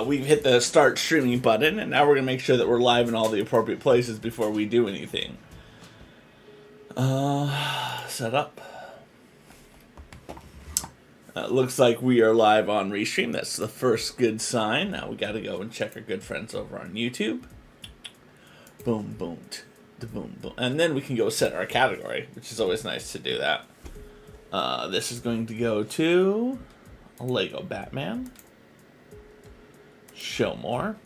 We've hit the start streaming button, and now we're going to make sure that we're live in all the appropriate places before we do anything. Set up. Looks like we are live on Restream. That's the first good sign. Now we got to go and check our good friends over on YouTube. Boom, boom, boom, boom. And then we can go set our category, which is always nice to do that. This is going to go to Lego Batman. Show more.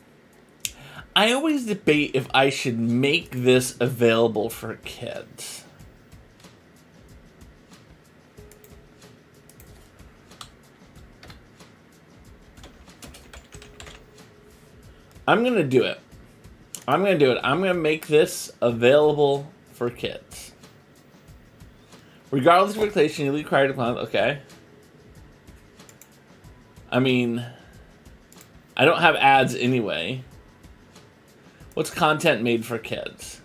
I always debate if I should make this available for kids. I'm going to do it. I'm going to make this available for kids. Regardless of expectation, you'll be required upon. Okay. I mean, I don't have ads anyway. What's content made for kids?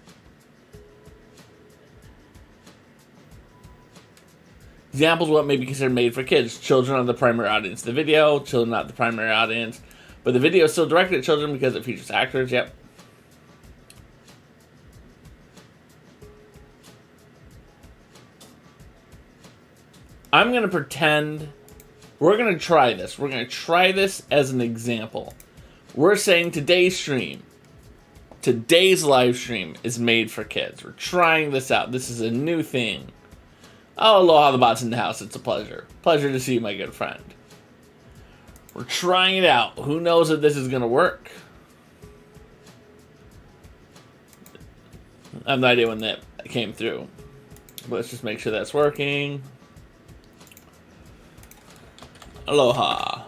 Examples of what may be considered made for kids. Children are the primary audience of the video. Children not the primary audience. But the video is still directed at children because it features actors. Yep. I'm going to pretend... We're going to try this. We're going to try this as an example. We're saying today's stream, today's live stream is made for kids. We're trying this out. This is a new thing. Oh, aloha, the bot's in the house. It's a pleasure. Pleasure to see you, my good friend. We're trying it out. Who knows if this is going to work? I have no idea when that came through. But let's just make sure that's working. Aloha.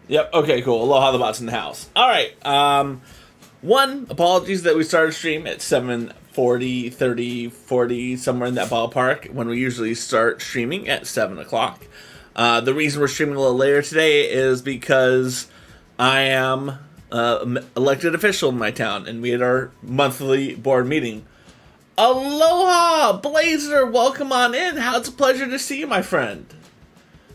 Yep, okay, cool. Aloha, the bot's in the house. Alright, apologies that we started stream at 7:40, 30, 40, somewhere in that ballpark, when we usually start streaming at 7 o'clock. The reason we're streaming a little later today is because I am elected official in my town, and we had our monthly board meeting. Aloha, Blazer, welcome on in. How it's a pleasure to see you, my friend.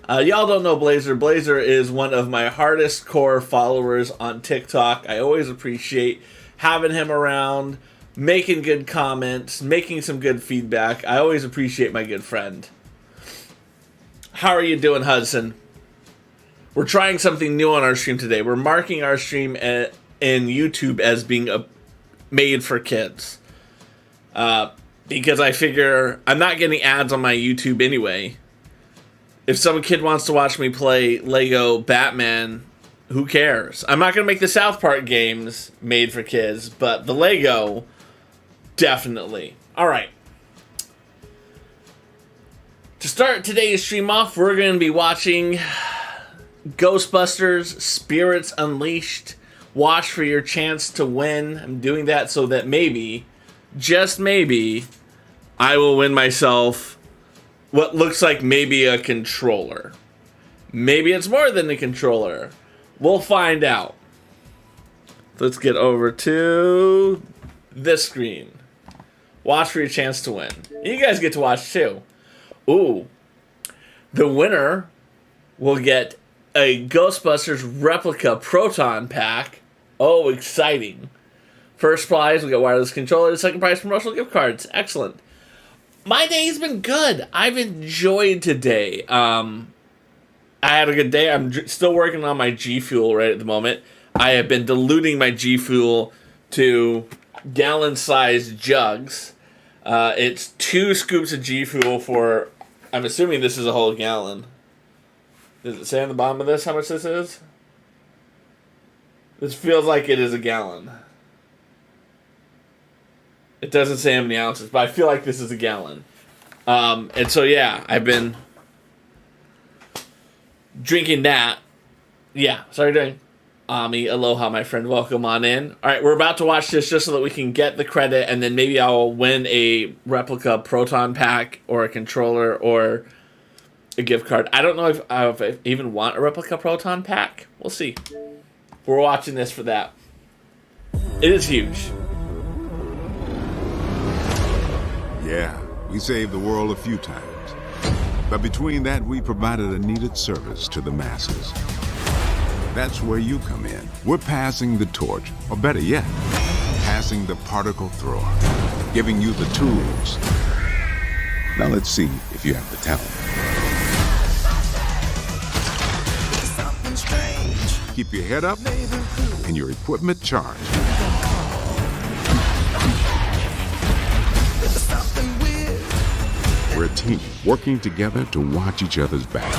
Y'all don't know Blazer. Blazer is one of my hardest core followers on TikTok. I always appreciate having him around, making good comments, making some good feedback. I always appreciate my good friend. How are you doing, Hudson? We're trying something new on our stream today. We're marking our stream in YouTube as being made for kids. Because I figure I'm not getting ads on my YouTube anyway. If some kid wants to watch me play Lego Batman, who cares? I'm not going to make the South Park games made for kids, but the Lego, definitely. Alright. To start today's stream off, we're going to be watching Ghostbusters Spirits Unleashed. Watch for your chance to win. I'm doing that so that maybe, just maybe, I will win myself what looks like maybe a controller. Maybe it's more than a controller. We'll find out. Let's get over to this screen. Watch for your chance to win. You guys get to watch too. Ooh. The winner will get a Ghostbusters replica proton pack. Oh, exciting. First prize, we'll get wireless controllers. Second prize, promotional gift cards. Excellent. My day's been good. I've enjoyed today. I had a good day. I'm still working on my G Fuel right at the moment. I have been diluting my G Fuel to gallon-sized jugs. It's 2 scoops of G Fuel for, I'm assuming this is a whole gallon. Does it say on the bottom of this how much this is? This feels like it is a gallon. It doesn't say how many ounces, but I feel like this is a gallon. And so, yeah, I've been drinking that. Yeah, sorry, doing. Ami, aloha, my friend. Welcome on in. All right, we're about to watch this just so that we can get the credit, and then maybe I'll win a replica proton pack or a controller or a gift card. I don't know if I even want a replica proton pack. We'll see. We're watching this for that. It is huge. Yeah, we saved the world a few times. But between that, we provided a needed service to the masses. That's where you come in. We're passing the torch, or better yet, passing the particle thrower, giving you the tools. Now let's see if you have the talent. Keep your head up and your equipment charged. We're a team working together to watch each other's back.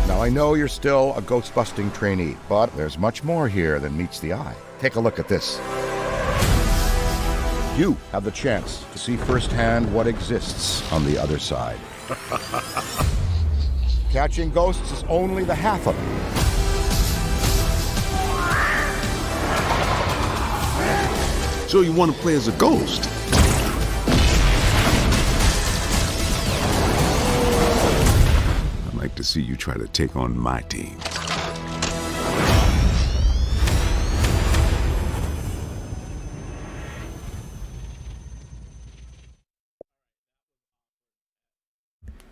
Now, I know you're still a ghost-busting trainee, but there's much more here than meets the eye. Take a look at this. You have the chance to see firsthand what exists on the other side. Catching ghosts is only the half of it. So you want to play as a ghost? I'd like to see you try to take on my team.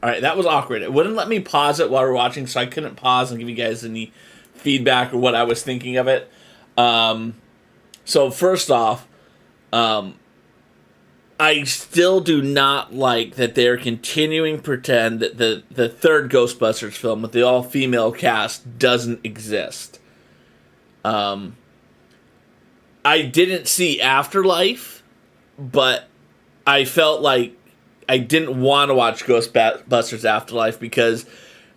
All right, that was awkward. It wouldn't let me pause it while we're watching, so I couldn't pause and give you guys any feedback or what I was thinking of it. So first off, I still do not like that they're continuing to pretend that the third Ghostbusters film with the all-female cast doesn't exist. I didn't see Afterlife, but I felt like I didn't want to watch Ghostbusters Afterlife because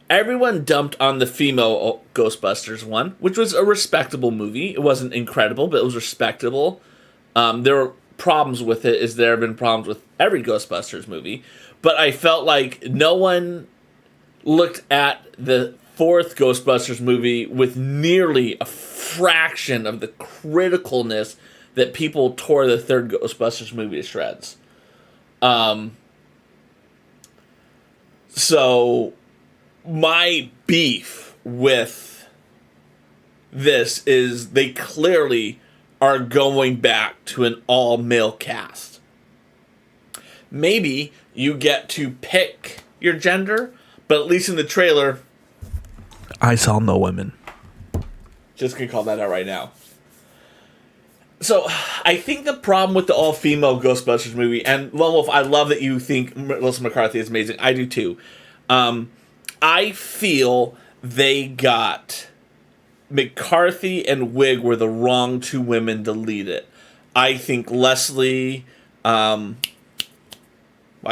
everyone dumped on the female Ghostbusters one, which was a respectable movie. It wasn't incredible, but it was respectable. There were problems with it, as there have been problems with every Ghostbusters movie. But I felt like no one looked at the fourth Ghostbusters movie with nearly a fraction of the criticalness that people tore the third Ghostbusters movie to shreds. So my beef with this is they clearly are going back to an all-male cast. Maybe you get to pick your gender, but at least in the trailer, I saw no women. Just gonna call that out right now. So, I think the problem with the all-female Ghostbusters movie, and Lone Wolf, I love that you think Melissa McCarthy is amazing. I do too. I feel they got McCarthy and Wig were the wrong two women to lead it. I think Leslie, why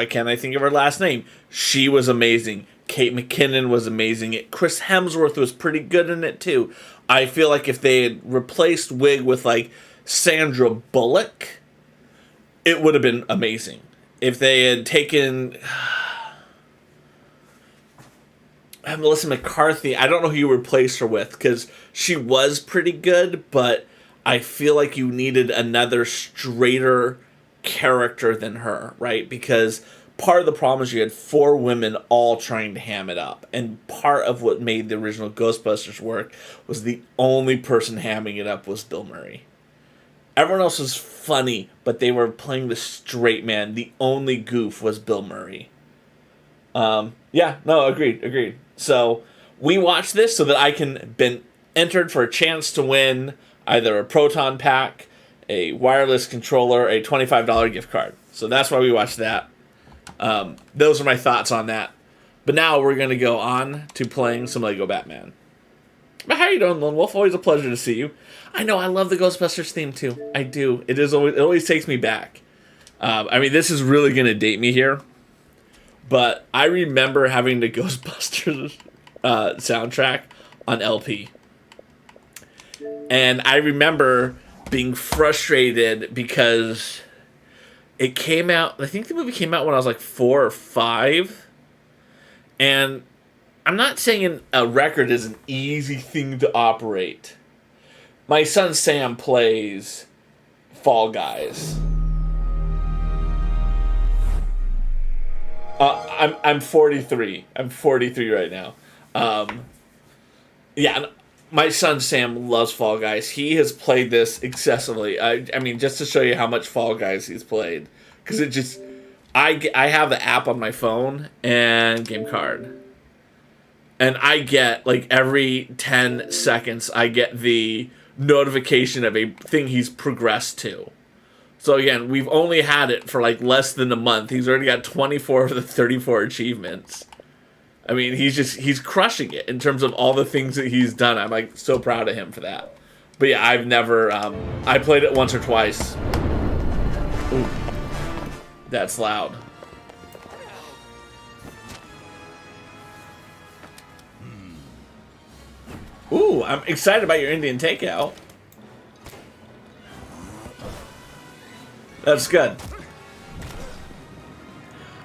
can't I think of her last name? She was amazing. Kate McKinnon was amazing. Chris Hemsworth was pretty good in it too. I feel like if they had replaced Wig with like Sandra Bullock, it would have been amazing. If they had taken Melissa McCarthy, I don't know who you replaced her with, because she was pretty good, but I feel like you needed another straighter character than her, right? Because part of the problem is you had four women all trying to ham it up, and part of what made the original Ghostbusters work was the only person hamming it up was Bill Murray. Everyone else was funny, but they were playing the straight man. The only goof was Bill Murray. Agreed. So we watched this so that I can been entered for a chance to win either a Proton Pack, a wireless controller, a $25 gift card. So that's why we watched that. Those are my thoughts on that. But now we're going to go on to playing some Lego Batman. But how are you doing, Lone Wolf? Always a pleasure to see you. I know, I love the Ghostbusters theme too. I do. It always takes me back. This is really going to date me here. But I remember having the Ghostbusters soundtrack on LP. And I remember being frustrated because it came out, I think the movie came out when I was like 4 or 5. And I'm not saying a record is an easy thing to operate. My son Sam plays Fall Guys. I'm 43. I'm 43 right now. My son Sam loves Fall Guys. He has played this excessively. I mean, just to show you how much Fall Guys he's played, because it just, I have the app on my phone and game card, and I get like every 10 seconds I get the notification of a thing he's progressed to. So again, we've only had it for like less than a month. He's already got 24 of the 34 achievements. I mean, he's crushing it in terms of all the things that he's done. I'm like so proud of him for that. But yeah, I've never, I played it once or twice. Ooh, that's loud. Ooh, I'm excited about your Indian takeout. That's good.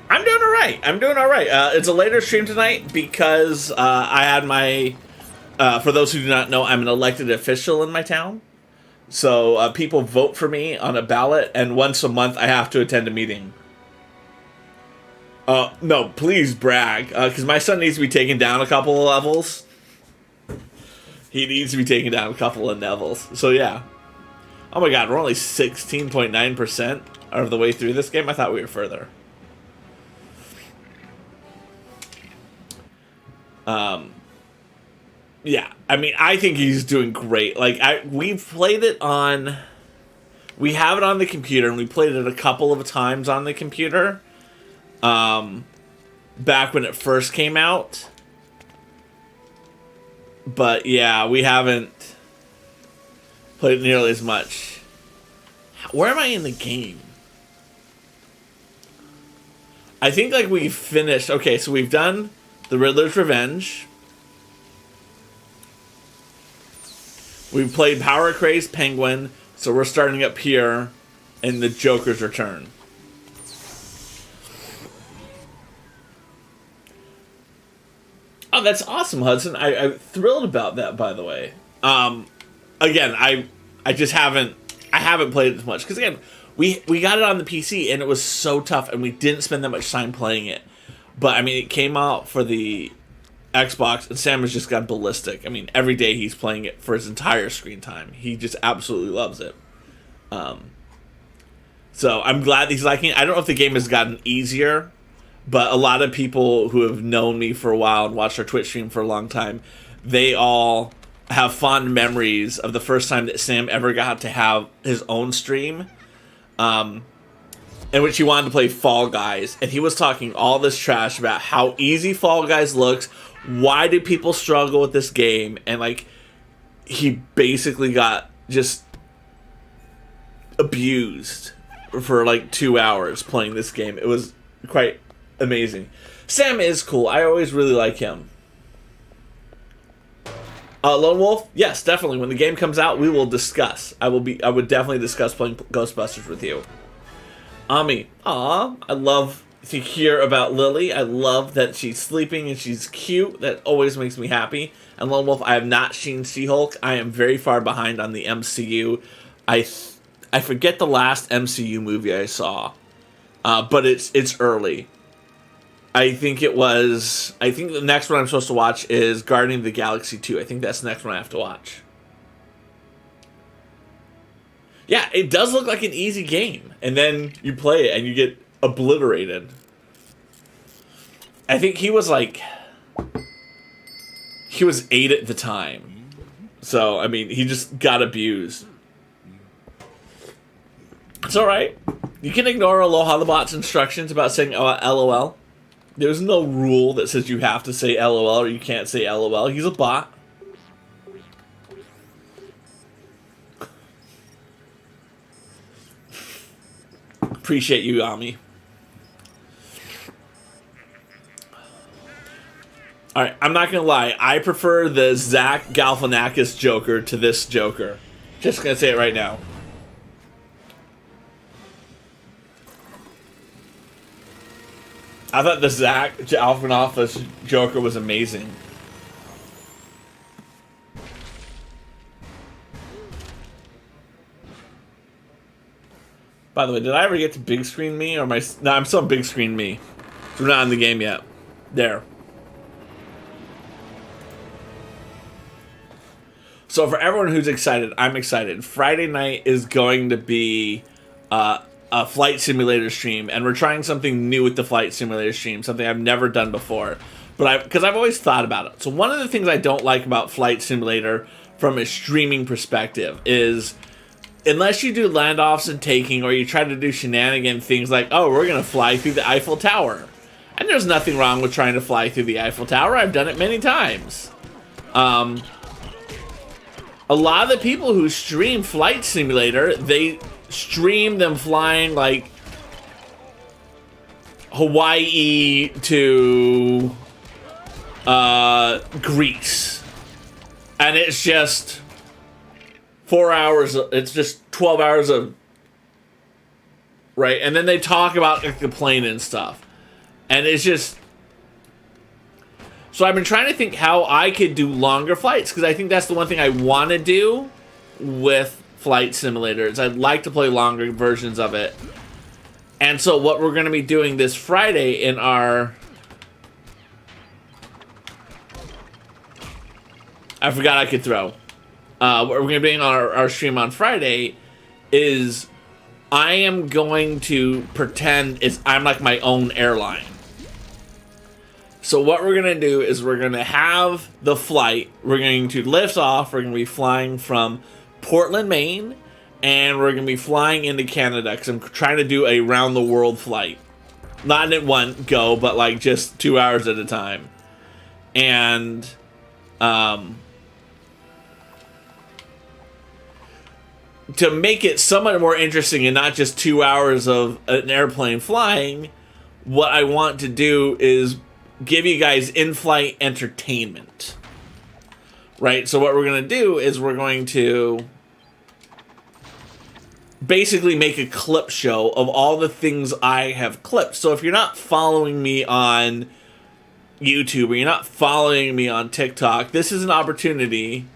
I'm doing all right. I'm doing all right. It's a later stream tonight because I had my... for those who do not know, I'm an elected official in my town. So people vote for me on a ballot, and once a month I have to attend a meeting. No, please brag, because my son needs to be taken down a couple of levels. He needs to be taken down a couple of levels. So yeah. Oh my god, we're only 16.9% of the way through this game. I thought we were further. Yeah, I mean, I think he's doing great. Like, we've played it on... We have it on the computer, and we played it a couple of times on the computer. Back when it first came out. But, yeah, we haven't played it nearly as much. Where am I in the game? I think, like, we finished... Okay, so we've done The Riddler's Revenge. We've played Power Crazed Penguin, so we're starting up here in The Joker's Return. Oh, that's awesome, Hudson. I'm thrilled about that, by the way. Again, I just haven't played it as much because again, we got it on the PC and it was so tough and we didn't spend that much time playing it. But I mean, it came out for the Xbox and Sam has just gone ballistic. I mean, every day he's playing it for his entire screen time. He just absolutely loves it. So I'm glad he's liking it. I don't know if the game has gotten easier, but a lot of people who have known me for a while and watched our Twitch stream for a long time, they all have fond memories of the first time that Sam ever got to have his own stream, in which he wanted to play Fall Guys, and he was talking all this trash about how easy Fall Guys looks, why do people struggle with this game, and like, he basically got just abused for like 2 hours playing this game. It was quite amazing. Sam is cool. I always really like him. Lone Wolf? Yes, definitely. When the game comes out, we will discuss. I would definitely discuss playing Ghostbusters with you. Ami, aw, I love to hear about Lily. I love that she's sleeping and she's cute. That always makes me happy. And Lone Wolf, I have not seen She-Hulk. I am very far behind on the MCU. I forget the last MCU movie I saw, but it's early. I think the next one I'm supposed to watch is Guardian of the Galaxy 2. I think that's the next one I have to watch. Yeah, it does look like an easy game. And then you play it and you get obliterated. I think he was 8 at the time. So, I mean, he just got abused. It's alright. You can ignore Aloha the Bot's instructions about saying LOL. There's no rule that says you have to say LOL or you can't say LOL. He's a bot. Appreciate you, Ami. Alright, I'm not gonna lie. I prefer the Zach Galifianakis Joker to this Joker. Just gonna say it right now. I thought the Zach Galifianakis Joker was amazing. By the way, did I ever get to big screen me or my? No, I'm still on big screen me. We're not in the game yet. There. So for everyone who's excited, I'm excited. Friday night is going to be a flight simulator stream, and we're trying something new with the flight simulator stream, something I've never done before. But because I've always thought about it. So one of the things I don't like about flight simulator from a streaming perspective is, unless you do landoffs and taking, or you try to do shenanigan things like, oh, we're going to fly through the Eiffel Tower. And there's nothing wrong with trying to fly through the Eiffel Tower. I've done it many times. A lot of the people who stream Flight Simulator, they stream them flying like Hawaii to Greece. And it's just 4 hours, it's just 12 hours of, right? And then they talk about like, the plane and stuff. And it's just, so I've been trying to think how I could do longer flights, because I think that's the one thing I want to do with Flight Simulator, is I'd like to play longer versions of it. And so what we're going to be doing this Friday in our, I forgot I could throw. What we're going to be doing on our stream on Friday is I am going to pretend I'm like my own airline. So what we're going to do is we're going to have the flight. We're going to lift off. We're going to be flying from Portland, Maine, and we're going to be flying into Canada because I'm trying to do a round-the-world flight. Not in one go, but like just 2 hours at a time. And to make it somewhat more interesting and not just 2 hours of an airplane flying, what I want to do is give you guys in-flight entertainment. Right? So what we're going to do is we're going to basically make a clip show of all the things I have clipped. So if you're not following me on YouTube or you're not following me on TikTok, this is an opportunity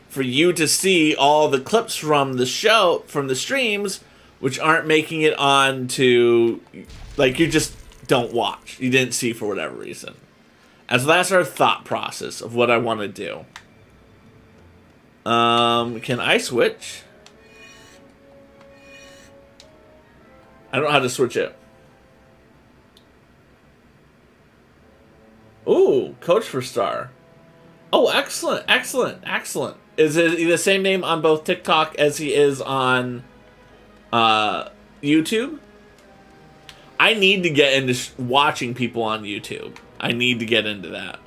for you to see all the clips from the show, from the streams, which aren't making it on to, like, you just don't watch. You didn't see for whatever reason. And so that's our thought process of what I want to do. Can I switch? I don't know how to switch it. Ooh, Coach for Star. Oh, excellent, excellent, excellent. Is it the same name on both TikTok as he is on YouTube? I need to get into watching people on YouTube. I need to get into that.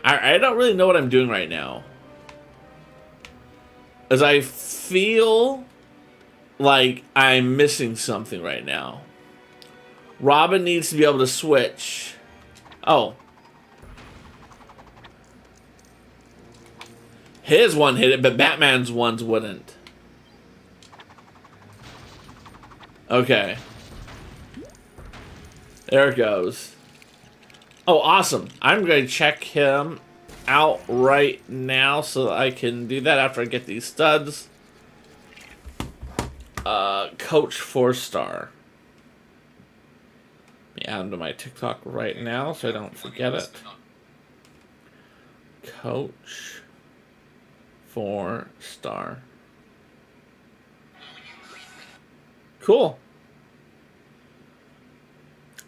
I don't really know what I'm doing right now, as I feel like I'm missing something right now. Robin needs to be able to switch. Oh. His one hit it, but Batman's ones wouldn't. Okay. There it goes. Oh, awesome. I'm going to check him out right now so that I can do that after I get these studs. Coach 4-star. Let me add him to my TikTok right now so I don't forget it. Coach 4-star. Cool.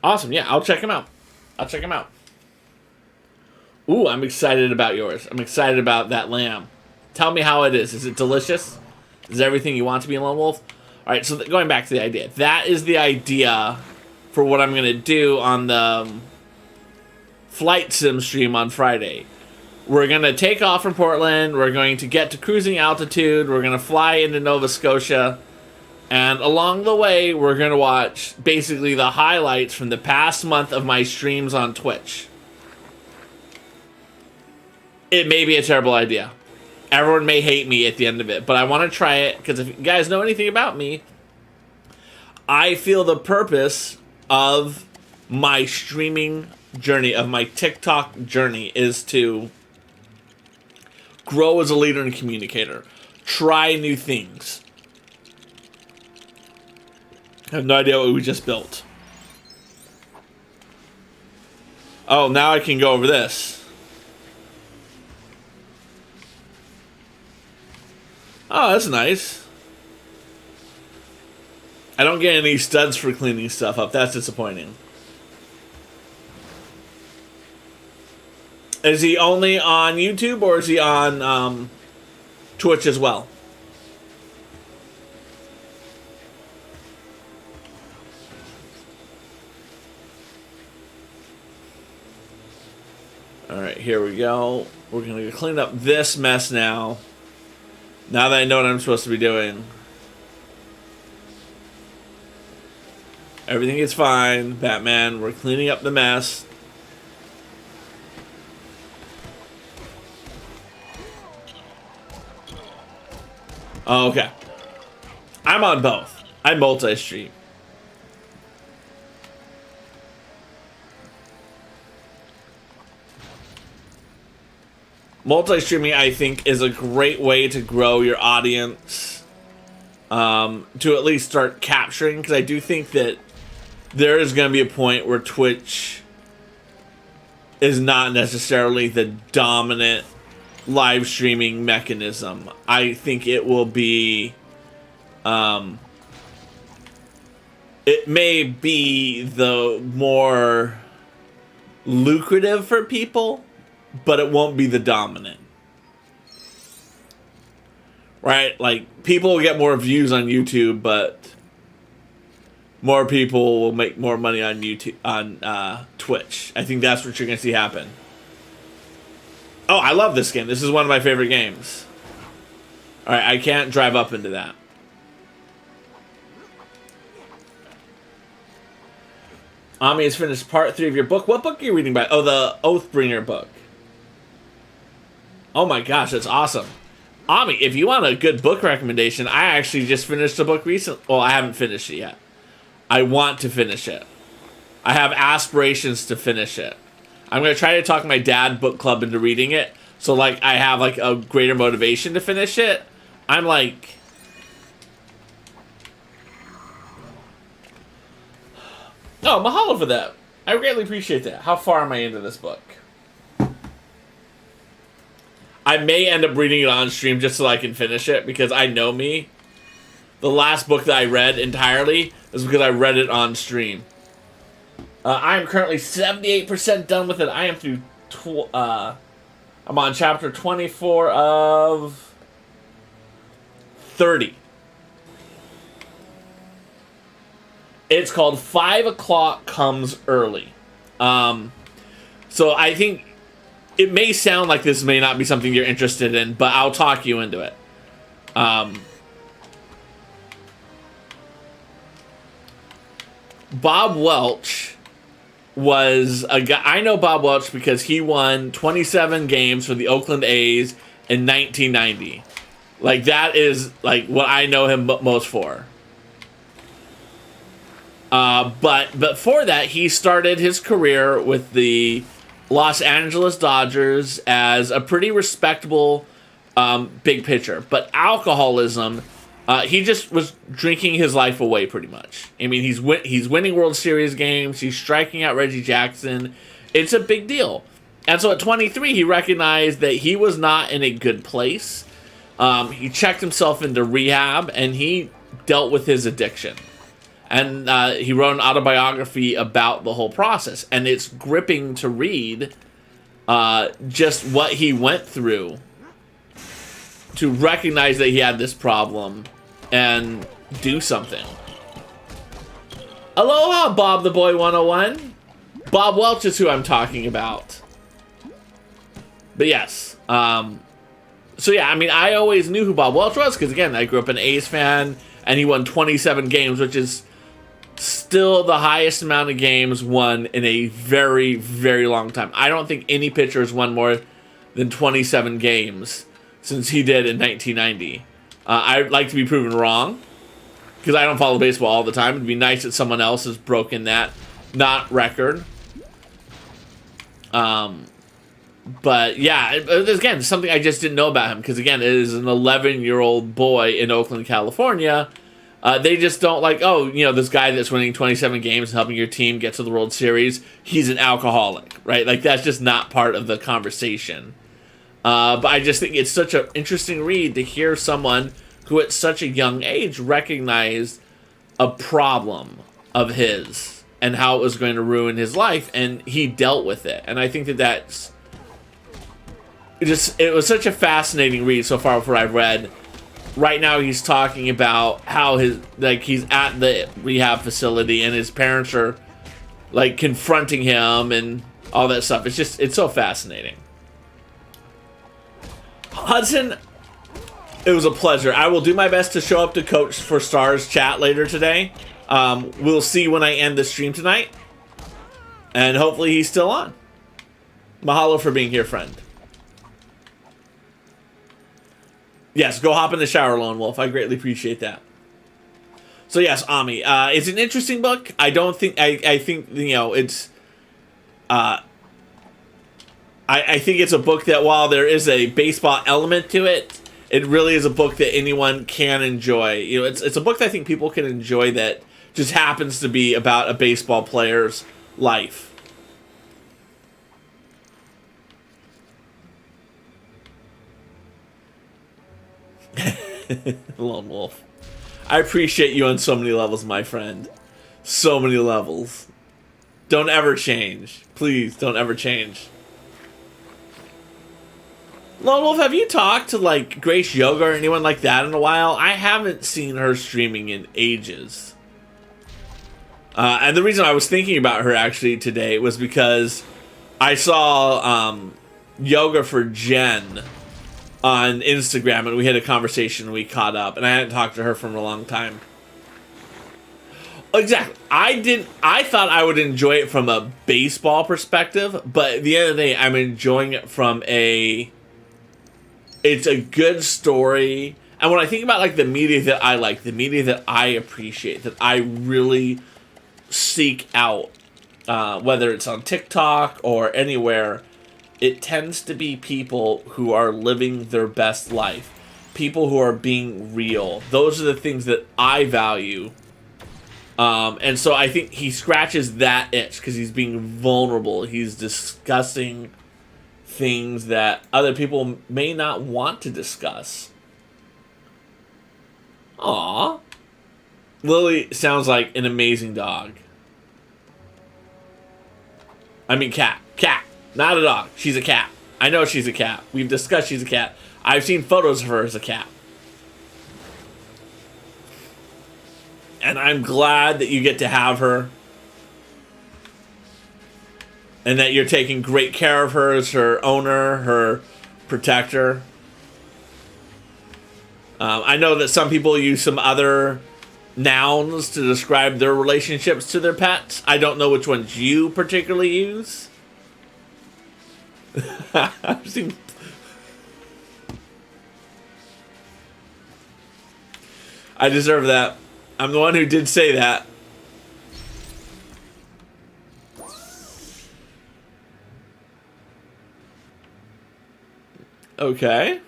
Awesome. Yeah, I'll check him out. I'll check him out. Ooh, I'm excited about yours. I'm excited about that lamb. Tell me how it is. Is it delicious? Is it everything you want to be in Lone Wolf? All right, so going back to the idea. That is the idea for what I'm going to do on the flight sim stream on Friday. We're going to take off from Portland. We're going to get to cruising altitude. We're going to fly into Nova Scotia. And along the way, we're going to watch basically the highlights from the past month of my streams on Twitch. It may be a terrible idea. Everyone may hate me at the end of it, but I want to try it because if you guys know anything about me, I feel the purpose of my streaming journey, of my TikTok journey, is to grow as a leader and communicator. Try new things. I have no idea what we just built. Oh, now I can go over this. Oh, that's nice. I don't get any studs for cleaning stuff up. That's disappointing. Is he only on YouTube or is he on Twitch as well? Alright, here we go. We're going to clean up this mess now. Now that I know what I'm supposed to be doing. Everything is fine, Batman. We're cleaning up the mess. Oh, okay. I'm on both. I multi-stream. Multi-streaming, I think, is a great way to grow your audience. To at least start capturing, because I do think that there is going to be a point where Twitch is not necessarily the dominant live streaming mechanism. I think it will be it may be the more lucrative for people, but it won't be the dominant. Right? Like, people will get more views on YouTube, but more people will make more money on YouTube, on Twitch. I think that's what you're going to see happen. Oh, I love this game. This is one of my favorite games. Alright, I can't drive up into that. Ami has finished part 3 of your book. What book are you reading by? Oh, the Oathbringer book. Oh my gosh, that's awesome. Ami, if you want a good book recommendation, I actually just finished a book recently. Well, I haven't finished it yet. I want to finish it. I have aspirations to finish it. I'm going to try to talk my dad book club into reading it. So, like, I have, like, a greater motivation to finish it. I'm, like... Oh, mahalo for that. I greatly appreciate that. How far am I into this book? I may end up reading it on stream just so I can finish it, because I know me. The last book that I read entirely is because I read it on stream. I am currently 78% done with it. I am through... I'm on chapter 24 of 30. It's called 5 O'Clock Comes Early. So I think it may sound like this may not be something you're interested in, but I'll talk you into it. Bob Welch was a guy. I know Bob Welch because he won 27 games for the Oakland A's in 1990. Like, that is like what I know him most for. But before that, he started his career with the Los Angeles Dodgers as a pretty respectable big pitcher. But alcoholism, he just was drinking his life away pretty much. I mean, he's winning World Series games. He's striking out Reggie Jackson. It's a big deal. And so at 23, he recognized that he was not in a good place. He checked himself into rehab, and he dealt with his addiction. And he wrote an autobiography about the whole process. And it's gripping to read just what he went through to recognize that he had this problem and do something. Aloha, Bob the Boy 101. Bob Welch is who I'm talking about. But yes. So yeah, I mean, I always knew who Bob Welch was because, again, I grew up an A's fan, and he won 27 games, which is still the highest amount of games won in a very, very long time. I don't think any pitcher has won more than 27 games since he did in 1990. I'd like to be proven wrong, because I don't follow baseball all the time. It'd be nice that someone else has broken that record. But yeah, again, something I just didn't know about him, because again, it is an 11-year-old boy in Oakland, California. They just don't like, oh, you know, this guy that's winning 27 games and helping your team get to the World Series, he's an alcoholic, right? Like, that's just not part of the conversation. But I just think it's such an interesting read to hear someone who at such a young age recognized a problem of his and how it was going to ruin his life, and he dealt with it. And I think that that's it was such a fascinating read so far for what I've read. Right now he's talking about how he's at the rehab facility and his parents are like confronting him and all that stuff. It's so fascinating. Hudson, it was a pleasure. I will do my best to show up to Coach for Stars chat later today. We'll see when I end the stream tonight. And hopefully he's still on. Mahalo for being here, friend. Yes, go hop in the shower, Lone Wolf. I greatly appreciate that. So yes, Ami. It's an interesting book. I don't think... I think, you know, it's... I think it's a book that while there is a baseball element to it, it really is a book that anyone can enjoy. You know, it's a book that I think people can enjoy that just happens to be about a baseball player's life. Lone Wolf. I appreciate you on so many levels, my friend. So many levels. Don't ever change. Please, don't ever change. Lone Wolf, have you talked to, like, Grace Yoga or anyone like that in a while? I haven't seen her streaming in ages. And the reason I was thinking about her, actually, today was because I saw Yoga for Jen on Instagram, and we had a conversation, and we caught up, and I hadn't talked to her for a long time. Exactly. I thought I would enjoy it from a baseball perspective, but at the end of the day, I'm enjoying it from it's a good story. And when I think about, like, the media that I like, the media that I appreciate, that I really seek out, whether it's on TikTok or anywhere, it tends to be people who are living their best life. People who are being real. Those are the things that I value. And so I think he scratches that itch because he's being vulnerable. He's discussing things that other people may not want to discuss. Aww. Lily sounds like an amazing dog. I mean cat. Cat. Not a dog. She's a cat. I know she's a cat. We've discussed she's a cat. I've seen photos of her as a cat. And I'm glad that you get to have her. And that you're taking great care of her as her owner, her protector. I know that some people use some other nouns to describe their relationships to their pets. I don't know which ones you particularly use. I've seen... I deserve that. I'm the one who did say that. Okay.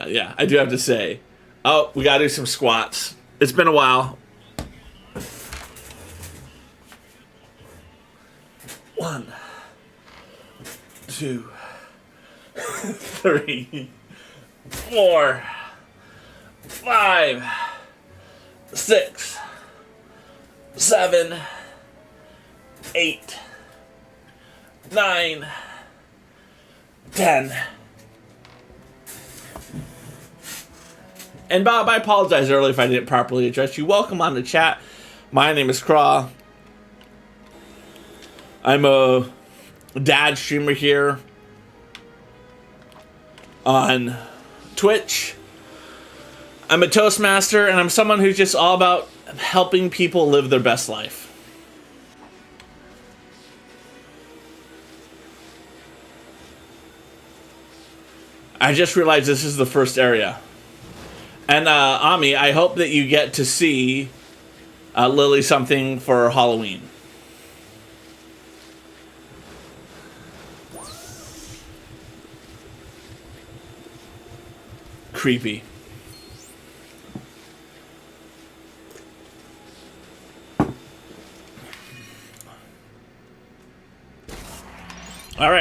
Yeah, I do have to say. Oh, we gotta do some squats. It's been a while. 1, 2, 3, 4, 5, 6, 7, 8, 9, 10. And Bob, I apologize earlier if I didn't properly address you. Welcome on the chat. My name is Craw. I'm a dad streamer here on Twitch. I'm a Toastmaster, and I'm someone who's just all about helping people live their best life. I just realized this is the first area. And Ami, I hope that you get to see Lily something for Halloween. Creepy.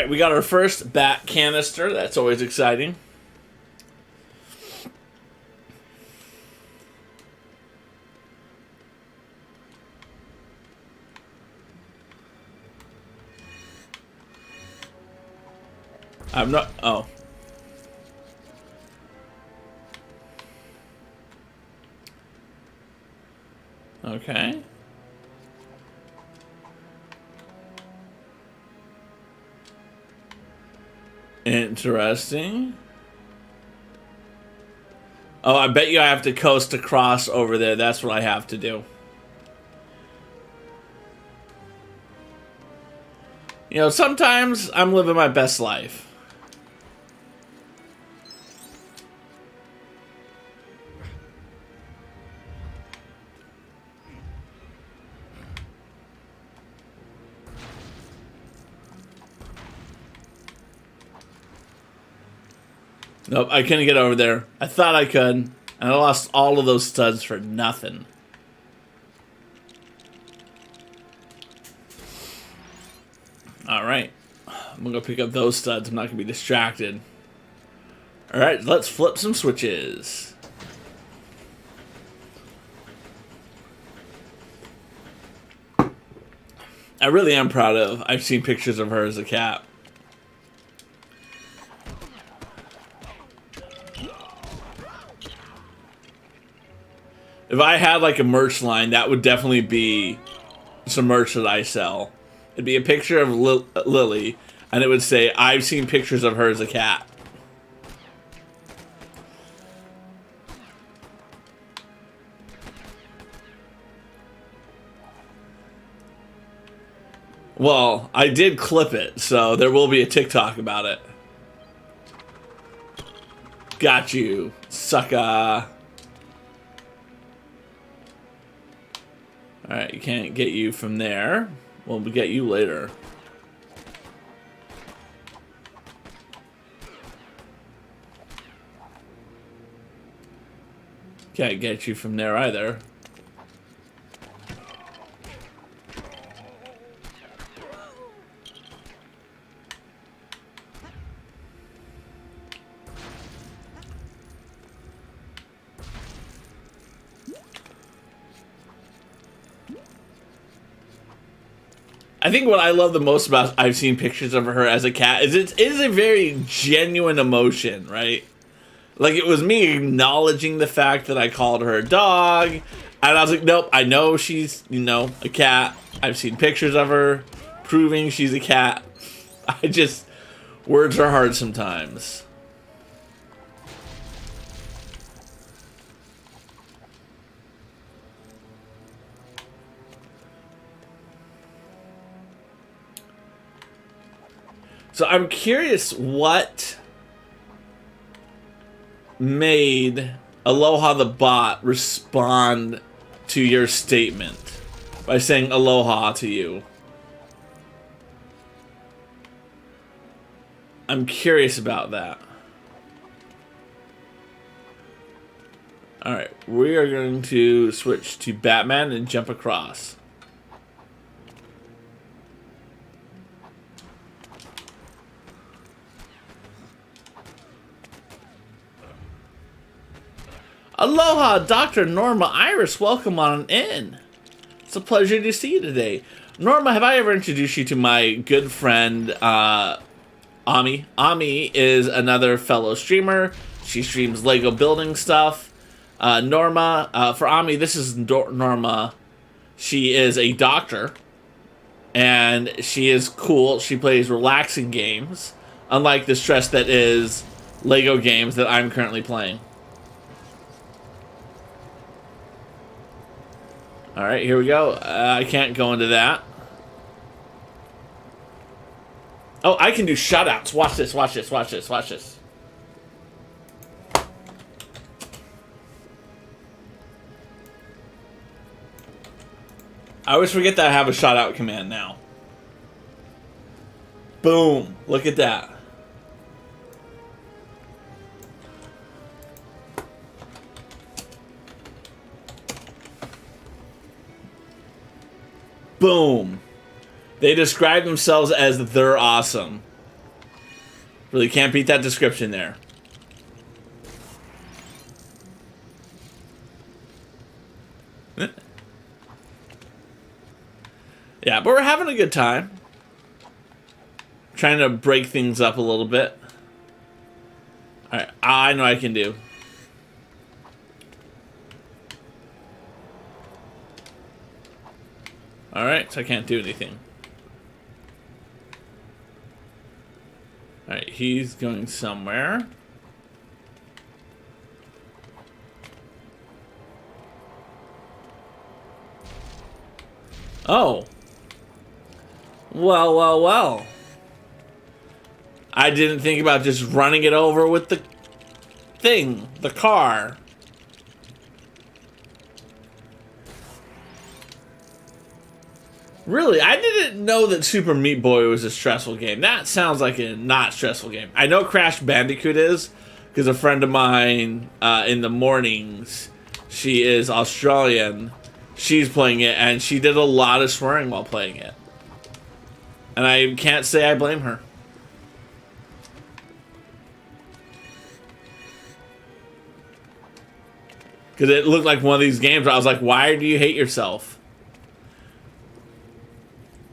right, we got our first bat canister. That's always exciting. I'm not... Oh. Okay. Interesting. Oh, I bet you I have to coast across over there. That's what I have to do. You know, sometimes I'm living my best life. Nope, I couldn't get over there. I thought I could, and I lost all of those studs for nothing. Alright. I'm gonna go pick up those studs. I'm not gonna be distracted. Alright, let's flip some switches. I really am proud of. I've seen pictures of her as a cat. If I had like a merch line, that would definitely be some merch that I sell. It'd be a picture of Lily, and it would say, I've seen pictures of her as a cat. Well, I did clip it, so there will be a TikTok about it. Got you, sucker. Alright, you can't get you from there. We'll get you later. Can't get you from there either. I think what I love the most about I've seen pictures of her as a cat is it is a very genuine emotion, right? Like, it was me acknowledging the fact that I called her a dog, and I was like, nope, I know she's, you know, a cat. I've seen pictures of her proving she's a cat. I just, words are hard sometimes. So I'm curious what made Aloha the bot respond to your statement by saying aloha to you. I'm curious about that. Alright, we are going to switch to Batman and jump across. Aloha, Dr. Norma Iris. Welcome on in. It's a pleasure to see you today. Norma, have I ever introduced you to my good friend, Ami? Ami is another fellow streamer. She streams Lego building stuff. Norma, for Ami, this is Norma. She is a doctor, and she is cool. She plays relaxing games, unlike the stress that is Lego games that I'm currently playing. Alright, here we go. I can't go into that. Oh, I can do shutouts. Watch this, watch this, watch this, watch this. I always forget that I have a shutout command now. Boom. Look at that. Boom. They describe themselves as they're awesome. Really can't beat that description there. Yeah, but we're having a good time. Trying to break things up a little bit. Alright, I know I can do. Alright, so I can't do anything. Alright, he's going somewhere. Oh. Well, well, well. I didn't think about just running it over with the thing, the car. Really, I didn't know that Super Meat Boy was a stressful game. That sounds like a not stressful game. I know Crash Bandicoot is, because a friend of mine in the mornings, she is Australian, she's playing it, and she did a lot of swearing while playing it. And I can't say I blame her. Because it looked like one of these games where I was like, why do you hate yourself?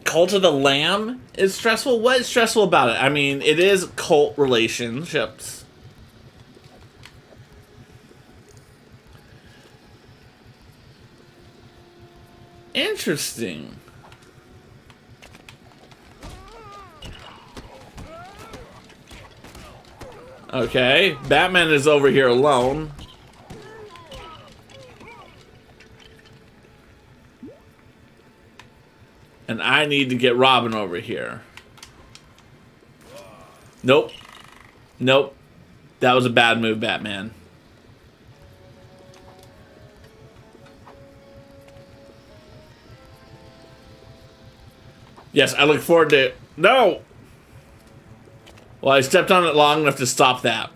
Cult of the Lamb is stressful? What is stressful about it? I mean, it is cult relationships. Interesting. Okay, Batman is over here alone. And I need to get Robin over here. Nope. Nope. That was a bad move, Batman. Yes, I look forward to it. No! Well, I stepped on it long enough to stop that.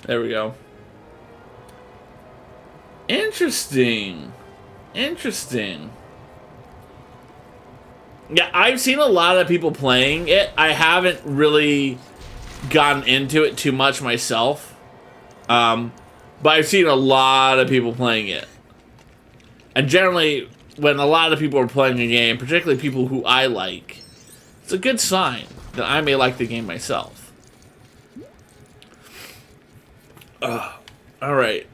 There we go. Interesting. Interesting. Yeah, I've seen a lot of people playing it. I haven't really gotten into it too much myself. But I've seen a lot of people playing it. And generally, when a lot of people are playing a game, particularly people who I like, it's a good sign that I may like the game myself. Alright.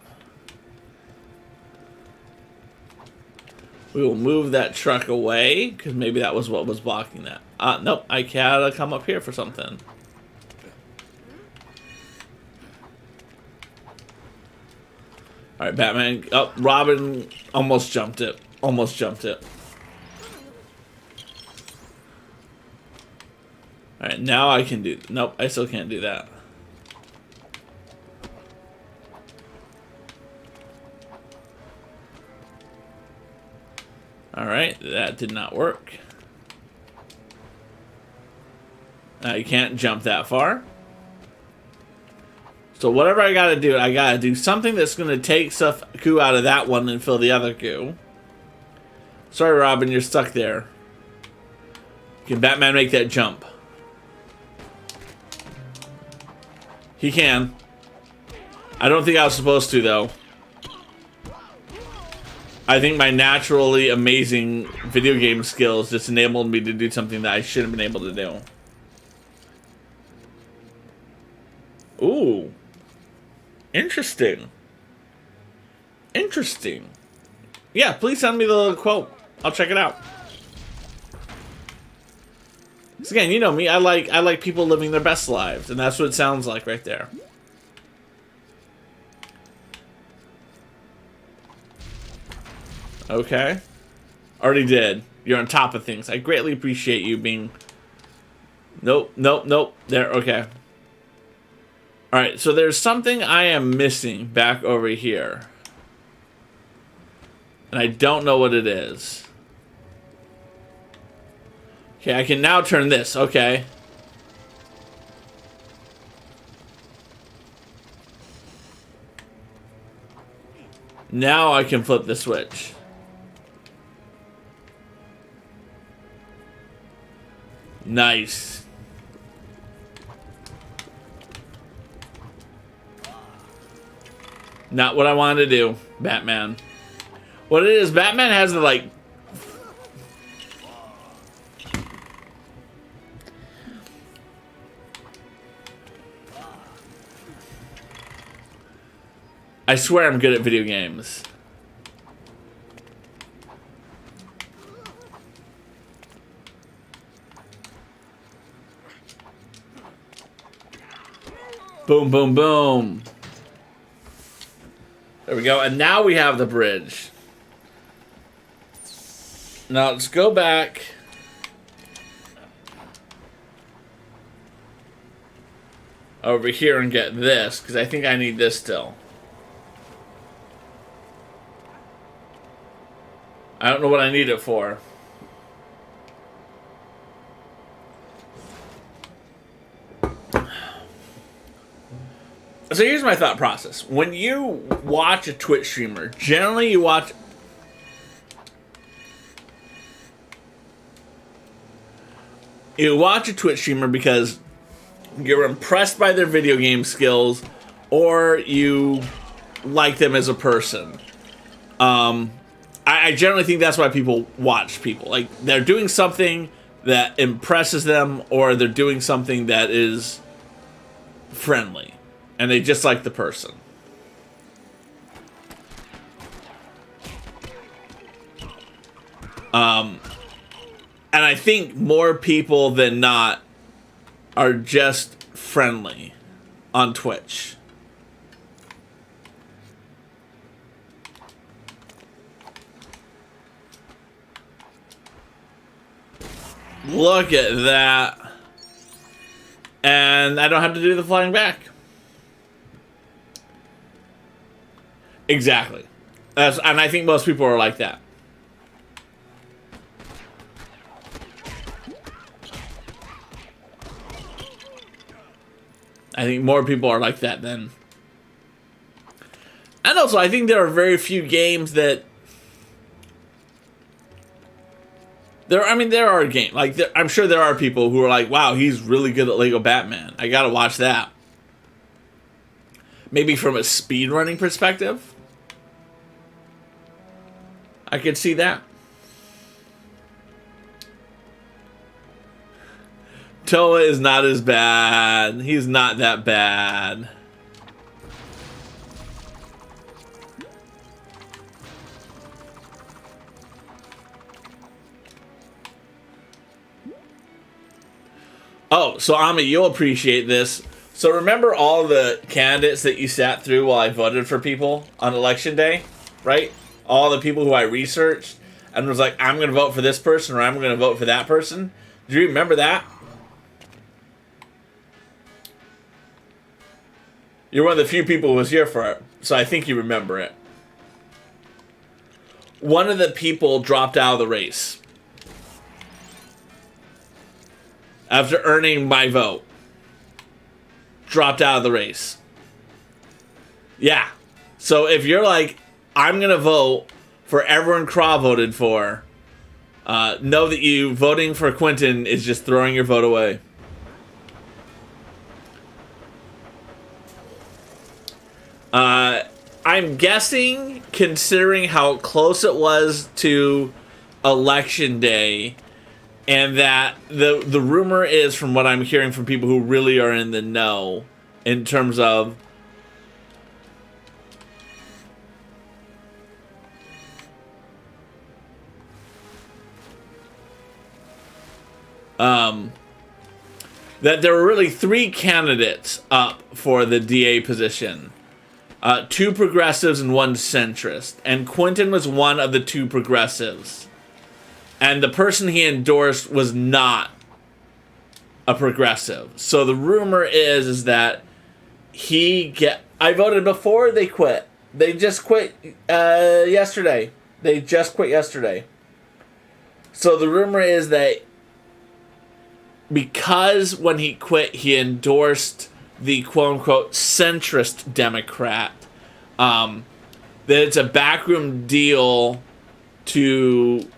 We will move that truck away, because maybe that was what was blocking that. Nope, I gotta come up here for something. Alright, Batman. Oh, Robin almost jumped it. Almost jumped it. Alright, now I can do... Nope, I still can't do that. Alright, that did not work. Now you can't jump that far. So whatever I gotta do something that's gonna take stuff goo out of that one and fill the other goo. Sorry, Robin, you're stuck there. Can Batman make that jump? He can. I don't think I was supposed to, though. I think my naturally amazing video game skills just enabled me to do something that I shouldn't have been able to do. Ooh. Interesting. Interesting. Yeah, please send me the quote. I'll check it out. Because again, you know me, I like people living their best lives, and that's what it sounds like right there. Okay. Already did. You're on top of things. I greatly appreciate you being... Nope, nope, nope. There, okay. Alright, so there's something I am missing back over here. And I don't know what it is. Okay, I can now turn this. Okay. Now I can flip the switch. Nice. Not what I wanted to do, Batman. What it is, Batman has the, like... I swear I'm good at video games. Boom, boom, boom. There we go. And now we have the bridge. Now let's go back. Over here and get this, because I think I need this still. I don't know what I need it for. So here's my thought process. When you watch a Twitch streamer, generally you watch... You watch a Twitch streamer because you're impressed by their video game skills or you like them as a person. I generally think that's why people watch people. Like, they're doing something that impresses them or they're doing something that is friendly. And they just like the person. And I think more people than not are just friendly on Twitch. Look at that. And I don't have to do the flying back. Exactly. And I think most people are like that. I think more people are like that then. And also, I think there are very few games that... There are games. Like, I'm sure there are people who are like, wow, he's really good at Lego Batman. I gotta watch that. Maybe from a speedrunning perspective. I could see that. Toa is not as bad. He's not that bad. Oh, so Ami, you'll appreciate this. So remember all the candidates that you sat through while I voted for people on election day, right? All the people who I researched and was like, I'm going to vote for this person or I'm going to vote for that person. Do you remember that? You're one of the few people who was here for it, so I think you remember it. One of the people dropped out of the race after earning my vote. Dropped out of the race. Yeah. So if you're like, I'm going to vote for everyone Craw voted for, know that you voting for Quentin is just throwing your vote away. I'm guessing, considering how close it was to election day, and that the rumor is, from what I'm hearing from people who really are in the know, in terms of that there were really 3 candidates up for the DA position. 2 progressives and 1 centrist. And Quentin was one of the 2 progressives. And the person he endorsed was not a progressive. So the rumor is that I voted before they quit. They just quit yesterday. They just quit yesterday. So the rumor is that because when he quit, he endorsed the quote-unquote centrist Democrat, that it's a backroom deal to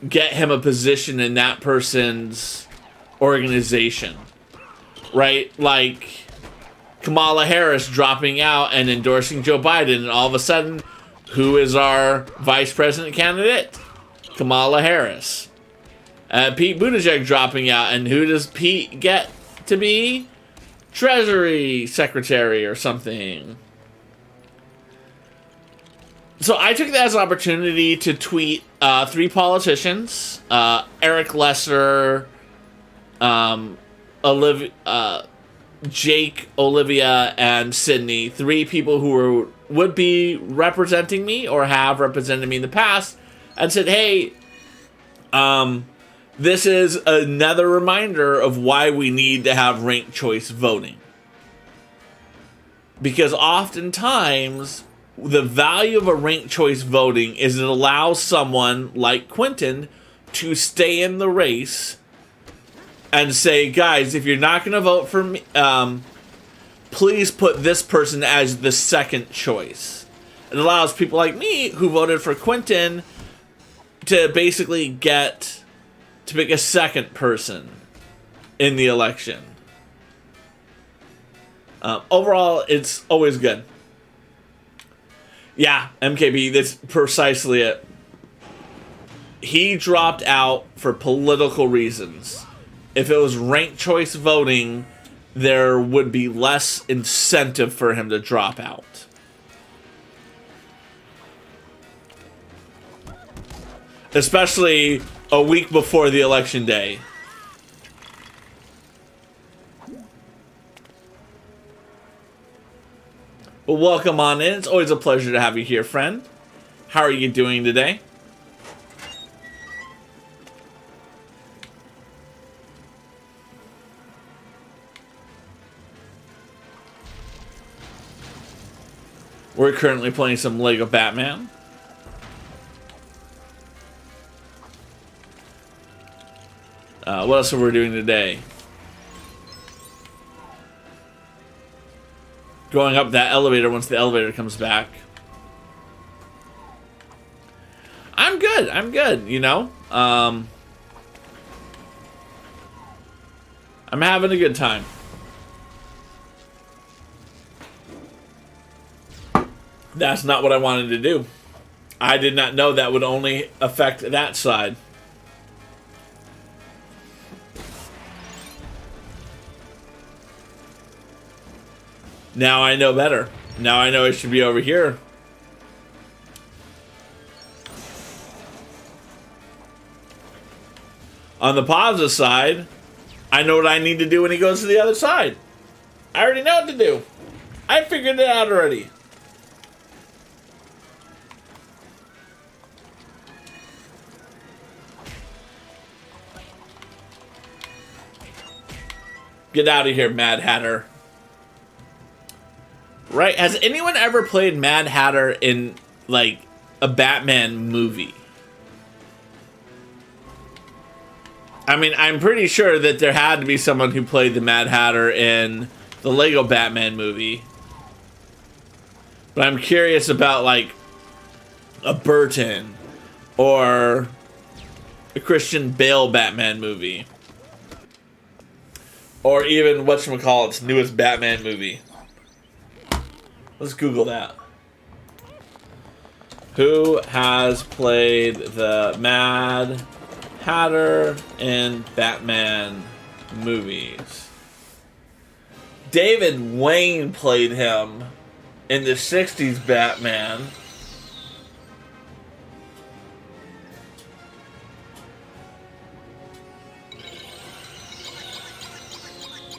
get him a position in that person's organization, right? Like Kamala Harris dropping out and endorsing Joe Biden, and all of a sudden, who is our vice president candidate? Kamala Harris. Pete Buttigieg dropping out, and who does Pete get to be? Treasury Secretary or something. So I took that as an opportunity to tweet 3 politicians, Eric Lesser, Jake, Olivia, and Sydney, 3 people who would be representing me or have represented me in the past, and said, hey, this is another reminder of why we need to have ranked choice voting. Because oftentimes, the value of a ranked choice voting is it allows someone like Quentin to stay in the race and say, guys, if you're not going to vote for me, please put this person as the second choice. It allows people like me who voted for Quentin to basically get to pick a second person in the election. Overall, it's always good. Yeah, MKB, that's precisely it. He dropped out for political reasons. If it was ranked choice voting, there would be less incentive for him to drop out. Especially a week before the election day. Well, welcome on in. It's always a pleasure to have you here, friend. How are you doing today? We're currently playing some Lego Batman. What else are we doing today? Going up that elevator once the elevator comes back. I'm good, you know? I'm having a good time. That's not what I wanted to do. I did not know that would only affect that side. Now I know better. Now I know it should be over here. On the positive side, I know what I need to do when he goes to the other side. I already know what to do. I figured it out already. Get out of here, Mad Hatter. Right? Has anyone ever played Mad Hatter in, like, a Batman movie? I mean, I'm pretty sure that there had to be someone who played the Mad Hatter in the Lego Batman movie. But I'm curious about, like, a Burton or a Christian Bale Batman movie. Or even whatchamacallit's newest Batman movie. Let's Google that. Who has played the Mad Hatter in Batman movies? David Wayne played him in the 60s Batman.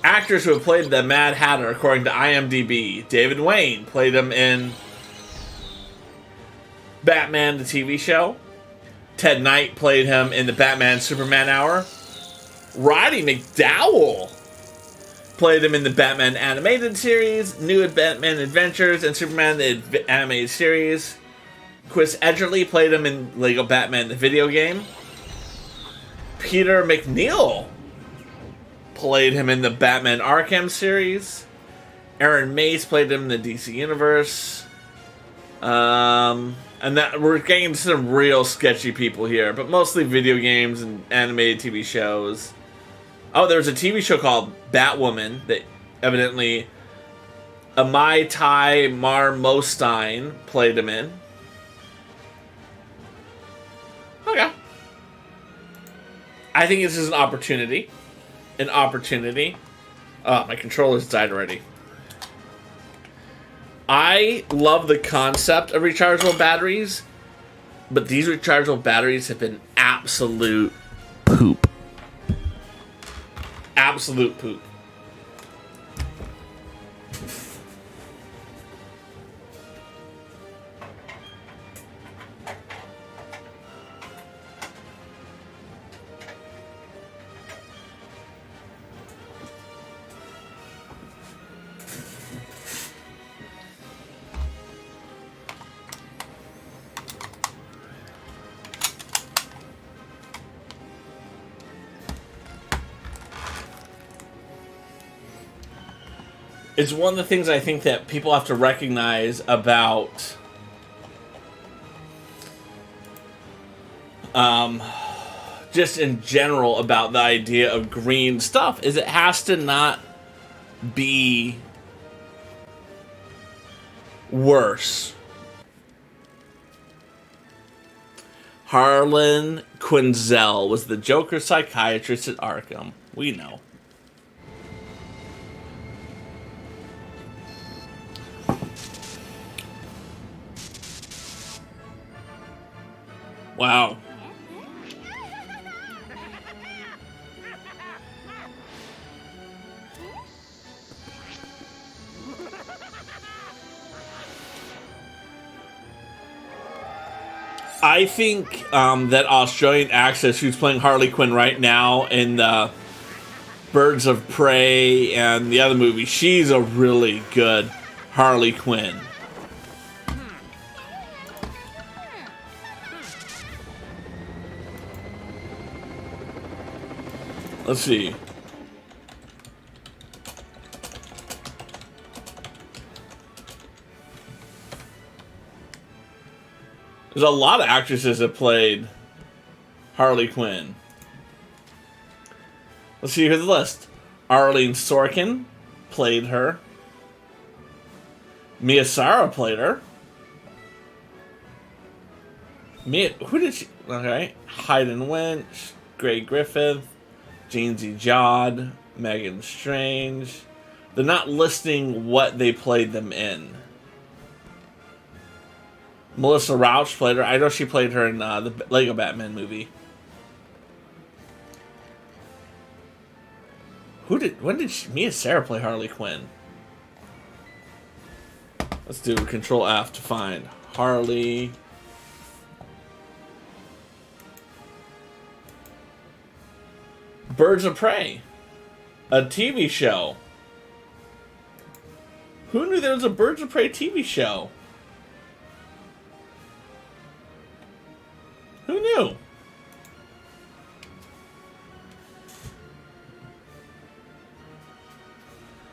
Actors who have played the Mad Hatter, according to IMDb. David Wayne played him in Batman, the TV show. Ted Knight played him in the Batman Superman Hour. Roddy McDowell played him in the Batman Animated Series, New Batman Adventures, and Superman the Animated Series. Chris Edgerly played him in Lego Batman, the video game. Peter McNeil played him in the Batman Arkham series. Aaron Mace played him in the DC Universe. And that we're getting some real sketchy people here, but mostly video games and animated TV shows. Oh, there's a TV show called Batwoman that evidently Amai Tai Marmostein played him in. Okay. I think this is an opportunity. An opportunity. Oh, my controller's died already. I love the concept of rechargeable batteries, but these rechargeable batteries have been absolute poop. Absolute poop. It's one of the things I think that people have to recognize about just in general about the idea of green stuff is it has to not be worse. Harlan Quinzel was the Joker psychiatrist at Arkham. We know. Wow. I think that Australian actress who's playing Harley Quinn right now in the Birds of Prey and the other movie, she's a really good Harley Quinn. Let's see. There's a lot of actresses that played Harley Quinn. Let's see, here's the list. Arlene Sorkin played her. Mia Sara played her. Who did she? Okay. Hayden Winch, Greg Griffith, Jane Z. Jodd, Megan Strange. They're not listing what they played them in. Melissa Rauch played her. I know she played her in the Lego Batman movie. When did Mia Sara play Harley Quinn? Let's do Control F to find Harley. Birds of Prey, a TV show. Who knew there was a Birds of Prey TV show? Who knew?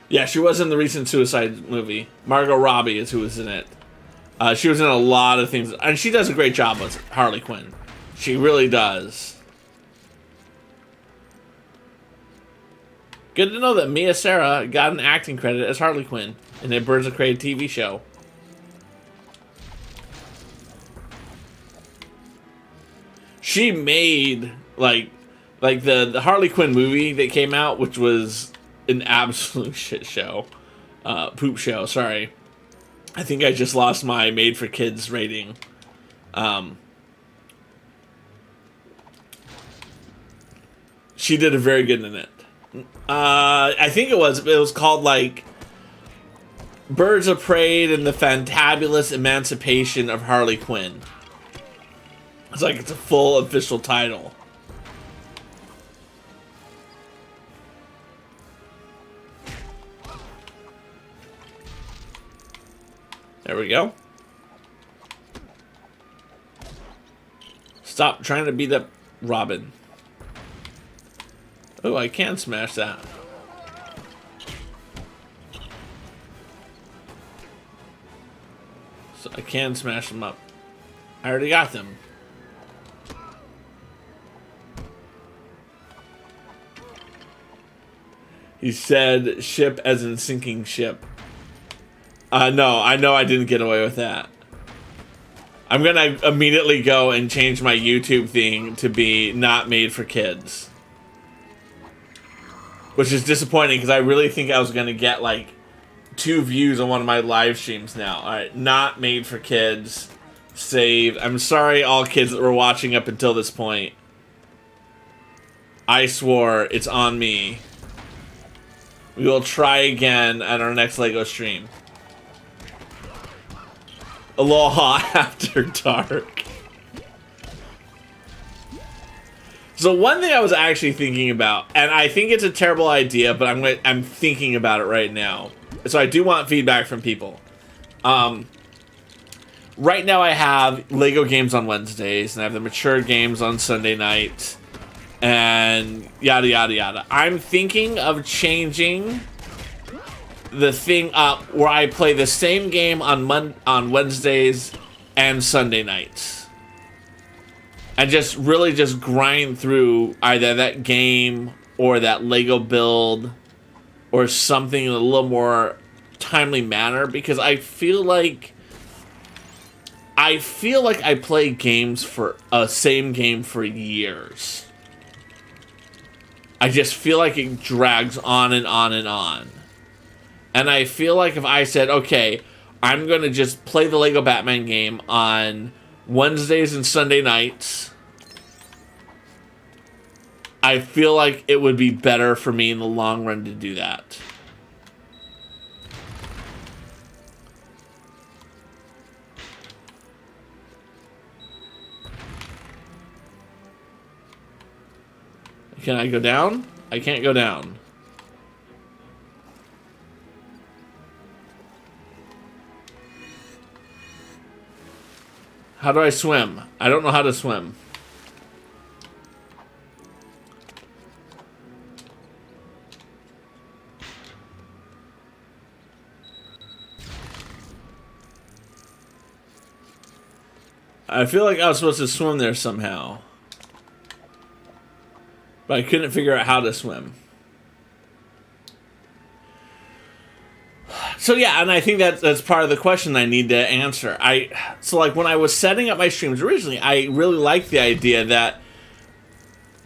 Yeah, she was in the recent Suicide movie. Margot Robbie is who was in it. She was in a lot of things, and she does a great job as Harley Quinn. She really does. Good to know that Mia Sara got an acting credit as Harley Quinn in a Birds of Prey TV show. She made like the Harley Quinn movie that came out, which was an absolute shit show, poop show. Sorry, I think I just lost my made for kids rating. She did a very good in it. I think it was called like Birds of Prey and the Fantabulous Emancipation of Harley Quinn. It's like it's a full official title. There we go. Stop trying to beat up Robin. Oh, I can smash that. So, I can smash them up. I already got them. He said ship as in sinking ship. No, I know I didn't get away with that. I'm gonna immediately go and change my YouTube thing to be not made for kids. Which is disappointing because I really think I was gonna get like 2 views on one of my live streams now. Alright, not made for kids. Save. I'm sorry all kids that were watching up until this point. I swore it's on me. We will try again at our next LEGO stream. Aloha after dark. So one thing I was actually thinking about, and I think it's a terrible idea, but I'm thinking about it right now. So I do want feedback from people. Right now I have LEGO games on Wednesdays, and I have the mature games on Sunday night. And yada yada yada. I'm thinking of changing the thing up where I play the same game on Wednesdays and Sunday nights, and just really just grind through either that game or that Lego build or something in a little more timely manner, because I feel like I play games for same game for years. I just feel like it drags on and on and on. And I feel like if I said, okay, I'm going to just play the Lego Batman game on Wednesdays and Sunday nights, I feel like it would be better for me in the long run to do that. Can I go down? I can't go down. How do I swim? I don't know how to swim. I feel like I was supposed to swim there somehow. But I couldn't figure out how to swim. So yeah, and I think that's part of the question I need to answer. So like when I was setting up my streams originally, I really liked the idea that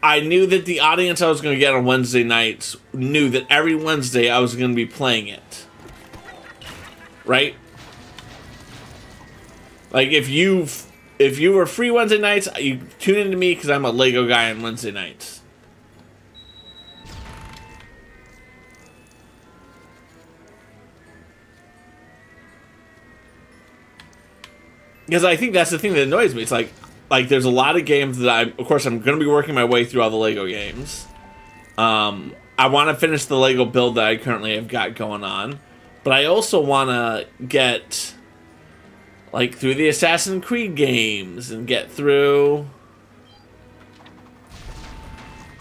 I knew that the audience I was going to get on Wednesday nights knew that every Wednesday I was going to be playing it. Right? Like if you were free Wednesday nights, you tune into me because I'm a Lego guy on Wednesday nights. Because I think that's the thing that annoys me. It's like there's a lot of games that of course I'm going to be working my way through all the Lego games. I want to finish the Lego build that I currently have got going on. But I also want to get like through the Assassin's Creed games and get through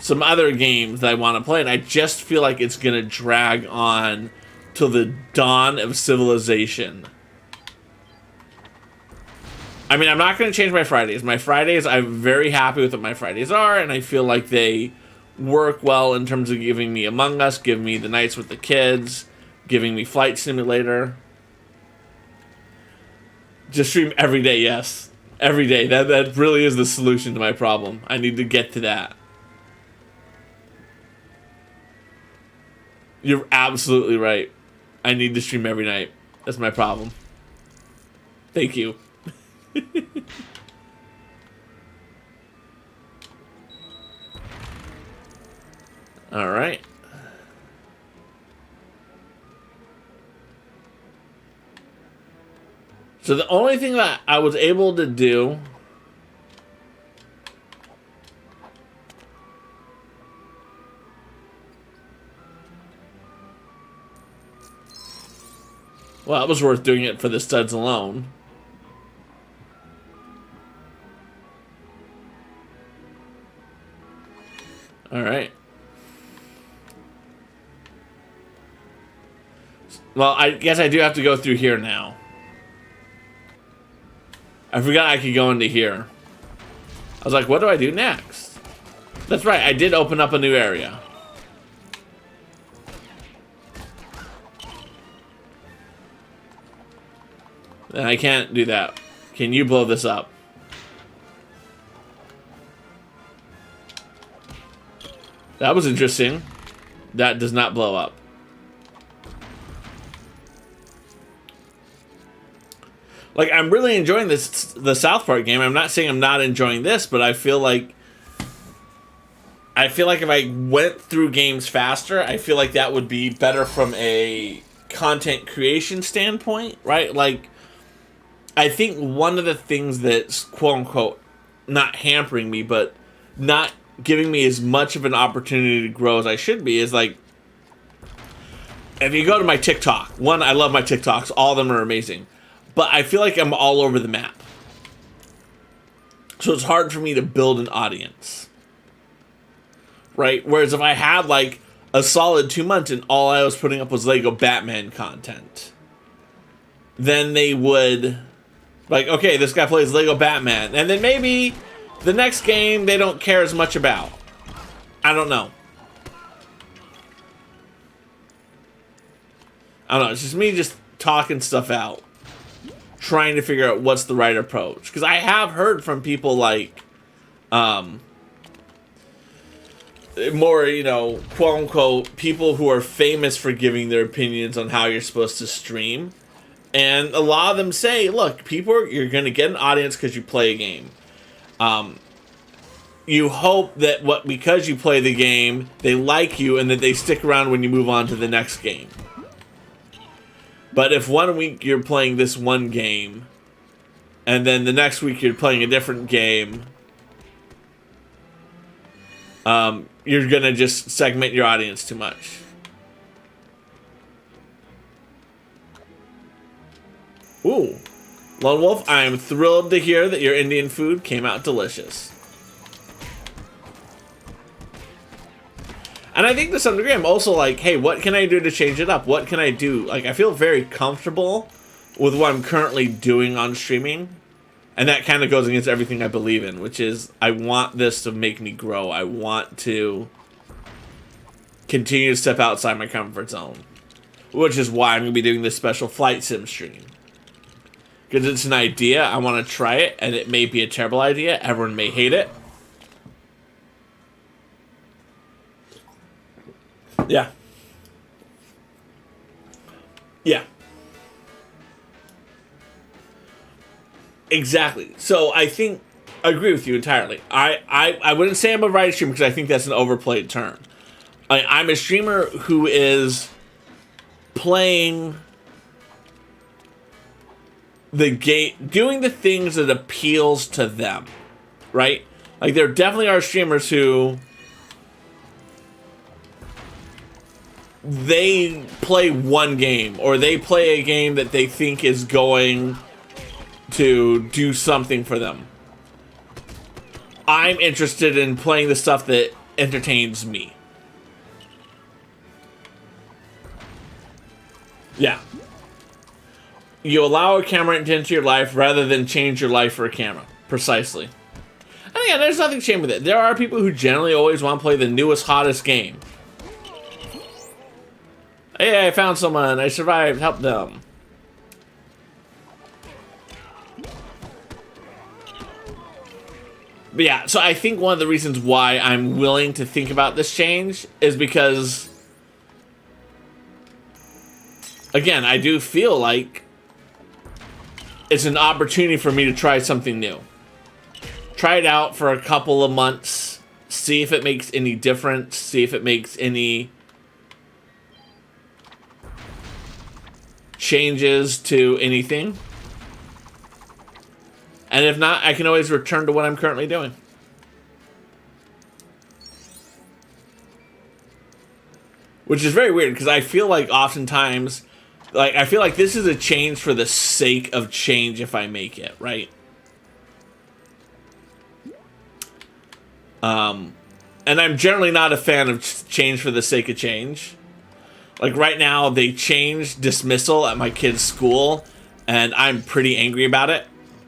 some other games that I want to play. And I just feel like it's going to drag on till the dawn of civilization. I mean, I'm not going to change my Fridays. My Fridays, I'm very happy with what my Fridays are, and I feel like they work well in terms of giving me Among Us, giving me the nights with the kids, giving me Flight Simulator. Just stream every day, yes. Every day. That really is the solution to my problem. I need to get to that. You're absolutely right. I need to stream every night. That's my problem. Thank you. All right. So the only thing that I was able to do well, it was worth doing it for the studs alone. All right. Well, I guess I do have to go through here now. I forgot I could go into here. I was like, what do I do next? That's right, I did open up a new area. And I can't do that. Can you blow this up? That was interesting. That does not blow up. Like, I'm really enjoying the South Park game. I'm not saying I'm not enjoying this, but I feel like if I went through games faster, I feel like that would be better from a content creation standpoint, right? Like, I think one of the things that's quote unquote not hampering me, but not giving me as much of an opportunity to grow as I should be is like, if you go to my TikTok, one, I love my TikToks, all of them are amazing, but I feel like I'm all over the map. So it's hard for me to build an audience, right? Whereas if I had like a solid 2 months and all I was putting up was Lego Batman content, then they would, like, okay, this guy plays Lego Batman, and then maybe the next game they don't care as much about. I don't know. I don't know. It's just me just talking stuff out, trying to figure out what's the right approach. Because I have heard from people like, more, you know, quote unquote, people who are famous for giving their opinions on how you're supposed to stream. And a lot of them say, look, you're going to get an audience because you play a game. You hope that because you play the game, they like you and that they stick around when you move on to the next game. But if 1 week you're playing this one game, and then the next week you're playing a different game, you're going to just segment your audience too much. Ooh. Lone Wolf, I am thrilled to hear that your Indian food came out delicious. And I think to some degree I'm also like, hey, what can I do to change it up? What can I do? Like, I feel very comfortable with what I'm currently doing on streaming. And that kind of goes against everything I believe in, which is I want this to make me grow. I want to continue to step outside my comfort zone. Which is why I'm going to be doing this special flight sim stream. Because it's an idea, I want to try it, and it may be a terrible idea. Everyone may hate it. Yeah. Yeah. Exactly. So I agree with you entirely. I wouldn't say I'm a variety streamer because I think that's an overplayed term. I'm a streamer who is playing the game, doing the things that appeals to them, right? Like, there definitely are streamers who they play one game, or they play a game that they think is going to do something for them. I'm interested in playing the stuff that entertains me. Yeah. You allow a camera into your life rather than change your life for a camera. Precisely. And again, there's nothing shame with it. There are people who generally always want to play the newest, hottest game. Hey, I found someone. I survived. Help them. But yeah, so I think one of the reasons why I'm willing to think about this change is because, again, I do feel like it's an opportunity for me to try something new. Try it out for a couple of months. See if it makes any difference. See if it makes any changes to anything. And if not, I can always return to what I'm currently doing. Which is very weird, because I feel like oftentimes, I feel like this is a change for the sake of change if I make it, right? And I'm generally not a fan of change for the sake of change. Like, right now, they changed dismissal at my kid's school, and I'm pretty angry about it.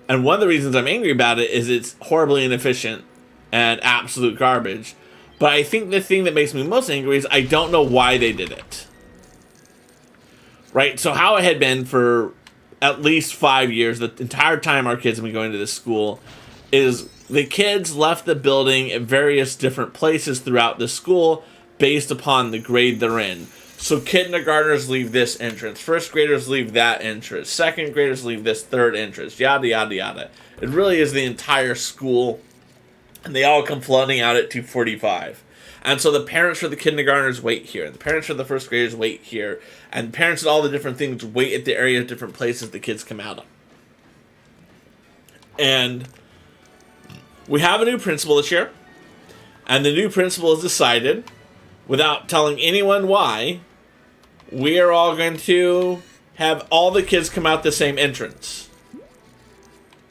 And one of the reasons I'm angry about it is it's horribly inefficient and absolute garbage. But I think the thing that makes me most angry is I don't know why they did it. Right? So how it had been for at least 5 years, the entire time our kids have been going to this school, is the kids left the building at various different places throughout the school based upon the grade they're in. So kindergartners leave this entrance, first graders leave that entrance, second graders leave this third entrance, yada, yada, yada. It really is the entire school, and they all come flooding out at 2:45. And so the parents for the kindergartners wait here, and the parents for the first graders wait here, and parents at all the different things wait at the area of different places the kids come out of. And we have a new principal this year, and the new principal has decided, without telling anyone why, we are all going to have all the kids come out the same entrance.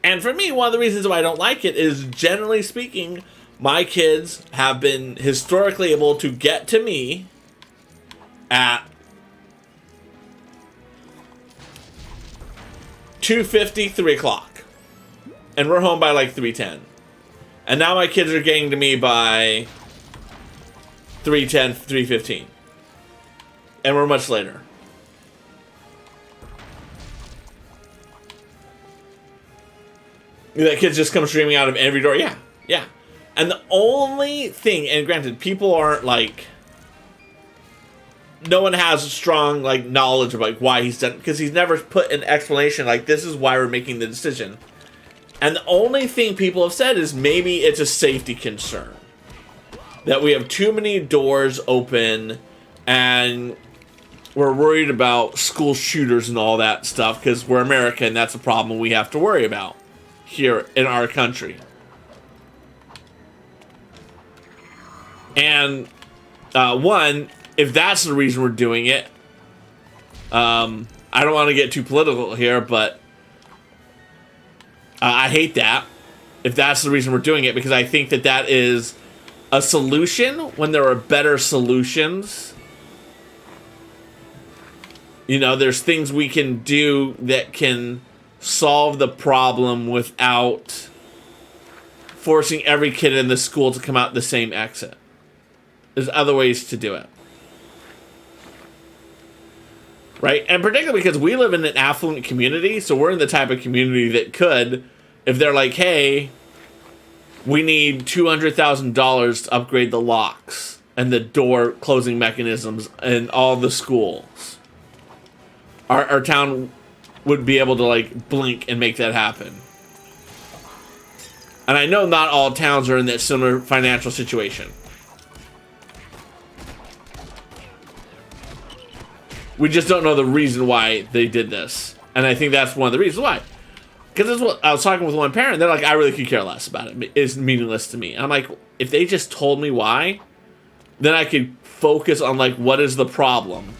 And for me, one of the reasons why I don't like it is, generally speaking, my kids have been historically able to get to me at 2:50, 3 o'clock. And we're home by like 3:10. And now my kids are getting to me by 3:10, 3:15. And we're much later. That kids just come streaming out of every door. Yeah, yeah. And the only thing, and granted, people aren't like, no one has a strong like knowledge of like why he's done, because he's never put an explanation like this is why we're making the decision. And the only thing people have said is maybe it's a safety concern, that we have too many doors open and we're worried about school shooters and all that stuff because we're America and that's a problem we have to worry about here in our country. And one, if that's the reason we're doing it, I don't want to get too political here, but I hate that if that's the reason we're doing it, because I think that that is a solution when there are better solutions. You know, there's things we can do that can solve the problem without forcing every kid in the school to come out the same exit. There's other ways to do it. Right? And particularly because we live in an affluent community, so we're in the type of community that could, if they're like, hey, we need $200,000 to upgrade the locks and the door closing mechanisms in all the schools, our town would be able to like blink and make that happen. And I know not all towns are in that similar financial situation. We just don't know the reason why they did this. And I think that's one of the reasons why. Because that's what I was talking with one parent. They're like, I really could care less about it. It's meaningless to me. And I'm like, if they just told me why, then I could focus on like, what is the problem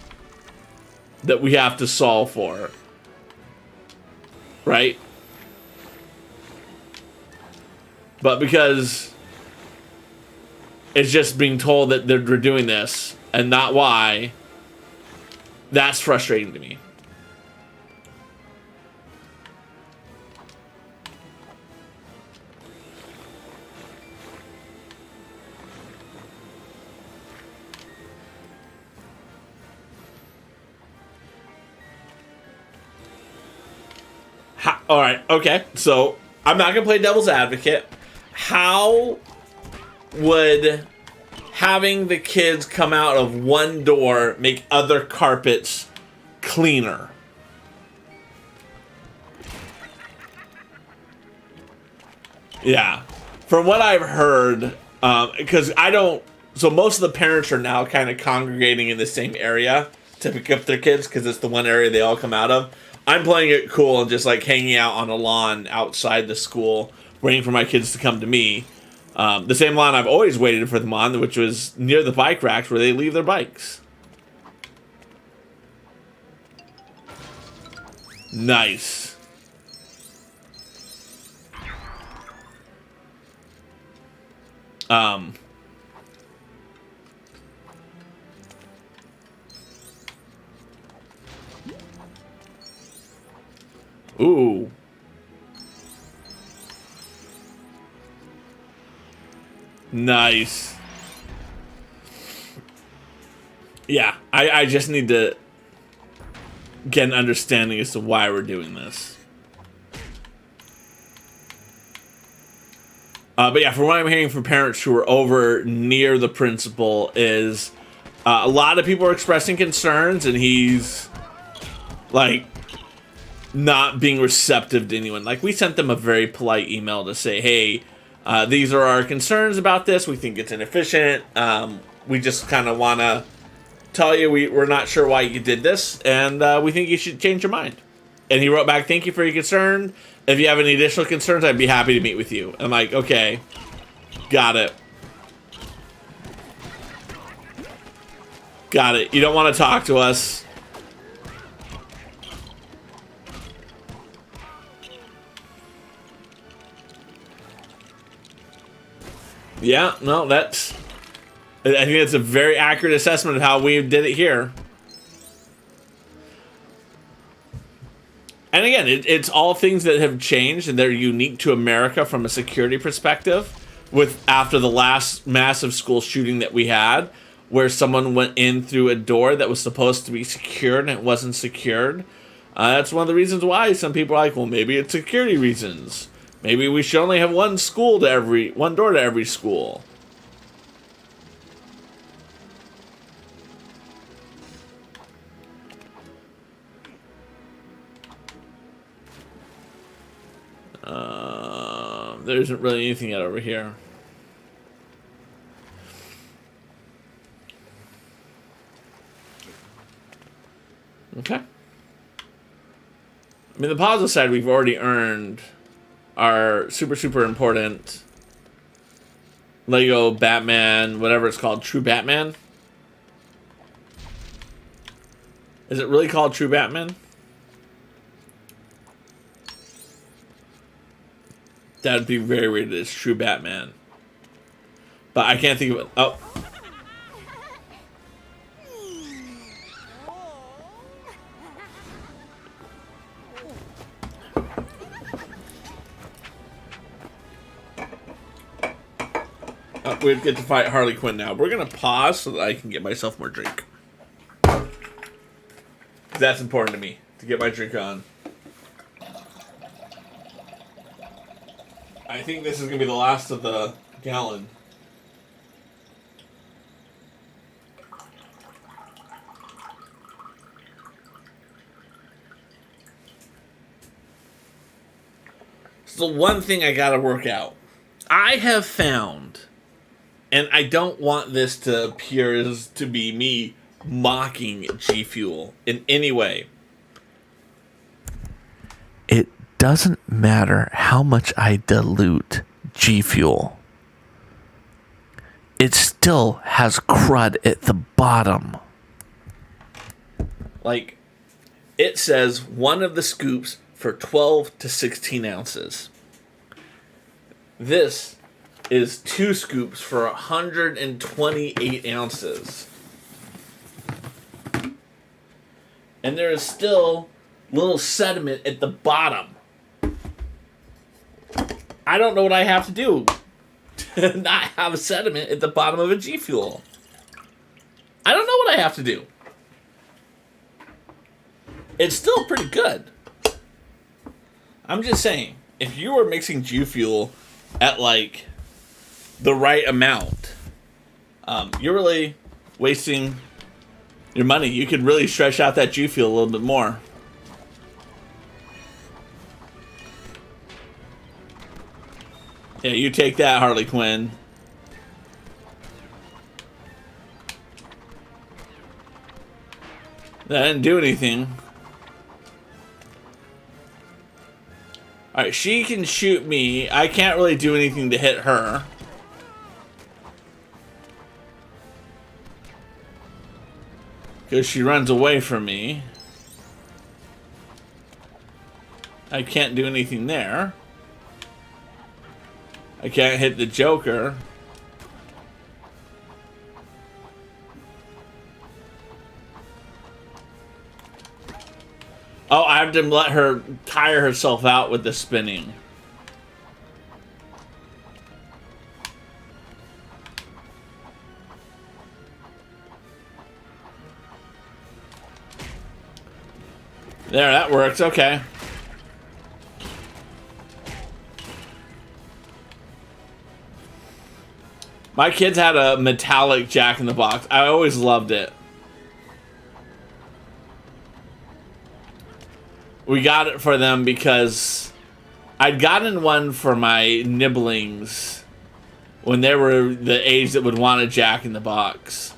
that we have to solve for? Right? But because it's just being told that they're doing this and not why, that's frustrating to me. All right, okay. So I'm not gonna play devil's advocate. How would having the kids come out of one door make other carpets cleaner? Yeah. From what I've heard, because I don't... So most of the parents are now kind of congregating in the same area to pick up their kids because it's the one area they all come out of. I'm playing it cool and just like hanging out on a lawn outside the school, waiting for my kids to come to me. The same lawn I've always waited for them on, which was near the bike racks where they leave their bikes. Nice. Ooh. Nice. Yeah, I just need to get an understanding as to why we're doing this. But yeah, from what I'm hearing from parents who are over near the principal is a lot of people are expressing concerns, and he's like not being receptive to anyone. Like, we sent them a very polite email to say, hey, these are our concerns about this. We think it's inefficient. We just kind of want to tell you we're not sure why you did this, and we think you should change your mind. And he wrote back, thank you for your concern. If you have any additional concerns, I'd be happy to meet with you. I'm like, okay, got it. Got it. You don't want to talk to us. Yeah, no, that's... I think it's a very accurate assessment of how we did it here. And again, it's all things that have changed, and they're unique to America from a security perspective. With after the last massive school shooting that we had, where someone went in through a door that was supposed to be secured and it wasn't secured. That's one of the reasons why some people are like, well, maybe it's security reasons. Maybe we should only have one door to every school. There isn't really anything yet over here. Okay. I mean, the positive side, we've already earned our super important Lego Batman, whatever it's called, True Batman. Is it really called True Batman? That'd be very weird. It's True Batman. But I can't think of it. Oh. We get to fight Harley Quinn now. We're going to pause so that I can get myself more drink. That's important to me, to get my drink on. I think this is going to be the last of the gallon. So one thing I got to work out. I have found, and I don't want this to appear as to be me mocking G Fuel in any way. It doesn't matter how much I dilute G Fuel. It still has crud at the bottom. Like, it says one of the scoops for 12 to 16 ounces. This is 2 scoops for 128 ounces. And there is still little sediment at the bottom. I don't know what I have to do to not have sediment at the bottom of a G Fuel. I don't know what I have to do. It's still pretty good. I'm just saying, if you were mixing G Fuel at like the right amount, you're really wasting your money. You could really stretch out that G Fuel a little bit more. Yeah, you take that, Harley Quinn. That didn't do anything. Alright, she can shoot me. I can't really do anything to hit her. Because she runs away from me. I can't do anything there. I can't hit the Joker. Oh, I have to let her tire herself out with the spinning. There, that works. Okay. My kids had a metallic Jack in the Box. I always loved it. We got it for them because I'd gotten one for my nibblings when they were the age that would want a Jack in the Box.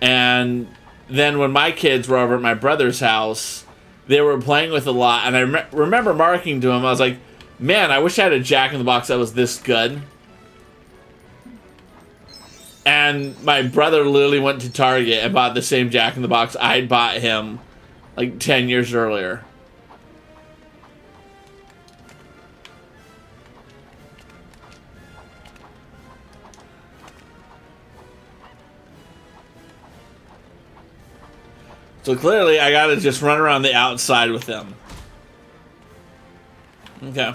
And then when my kids were over at my brother's house, they were playing with a lot. And I remember marking to them, I was like, man, I wish I had a Jack in the Box that was this good. And my brother literally went to Target and bought the same Jack in the Box I'd bought him like 10 years earlier. So clearly I gotta just run around the outside with them. Okay.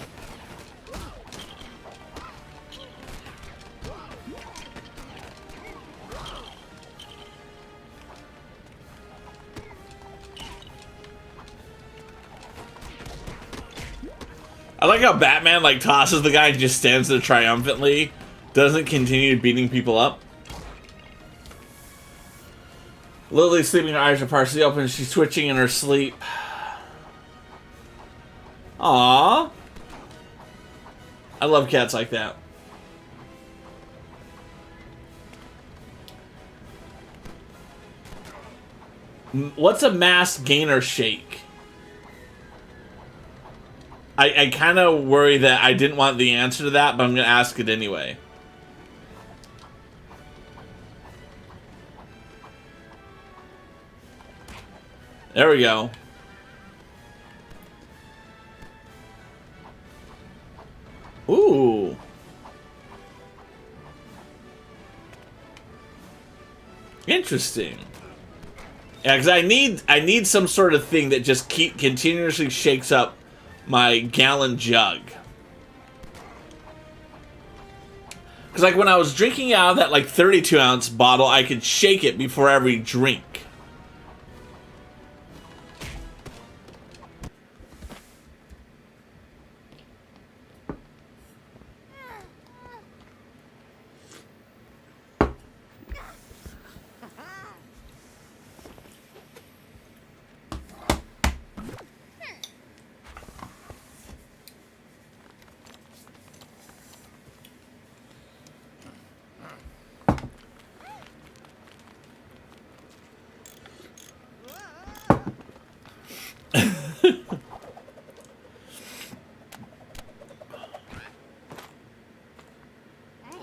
I like how Batman like tosses the guy and just stands there triumphantly, doesn't continue beating people up. Lily's sleeping, her eyes are partially open, she's twitching in her sleep. Aww. I love cats like that. What's a mass gainer shake? I kind of worry that I didn't want the answer to that, but I'm going to ask it anyway. There we go. Ooh. Interesting. Yeah, because I need some sort of thing that just continuously shakes up my gallon jug. Because like when I was drinking out of that like 32 ounce bottle, I could shake it before every drink.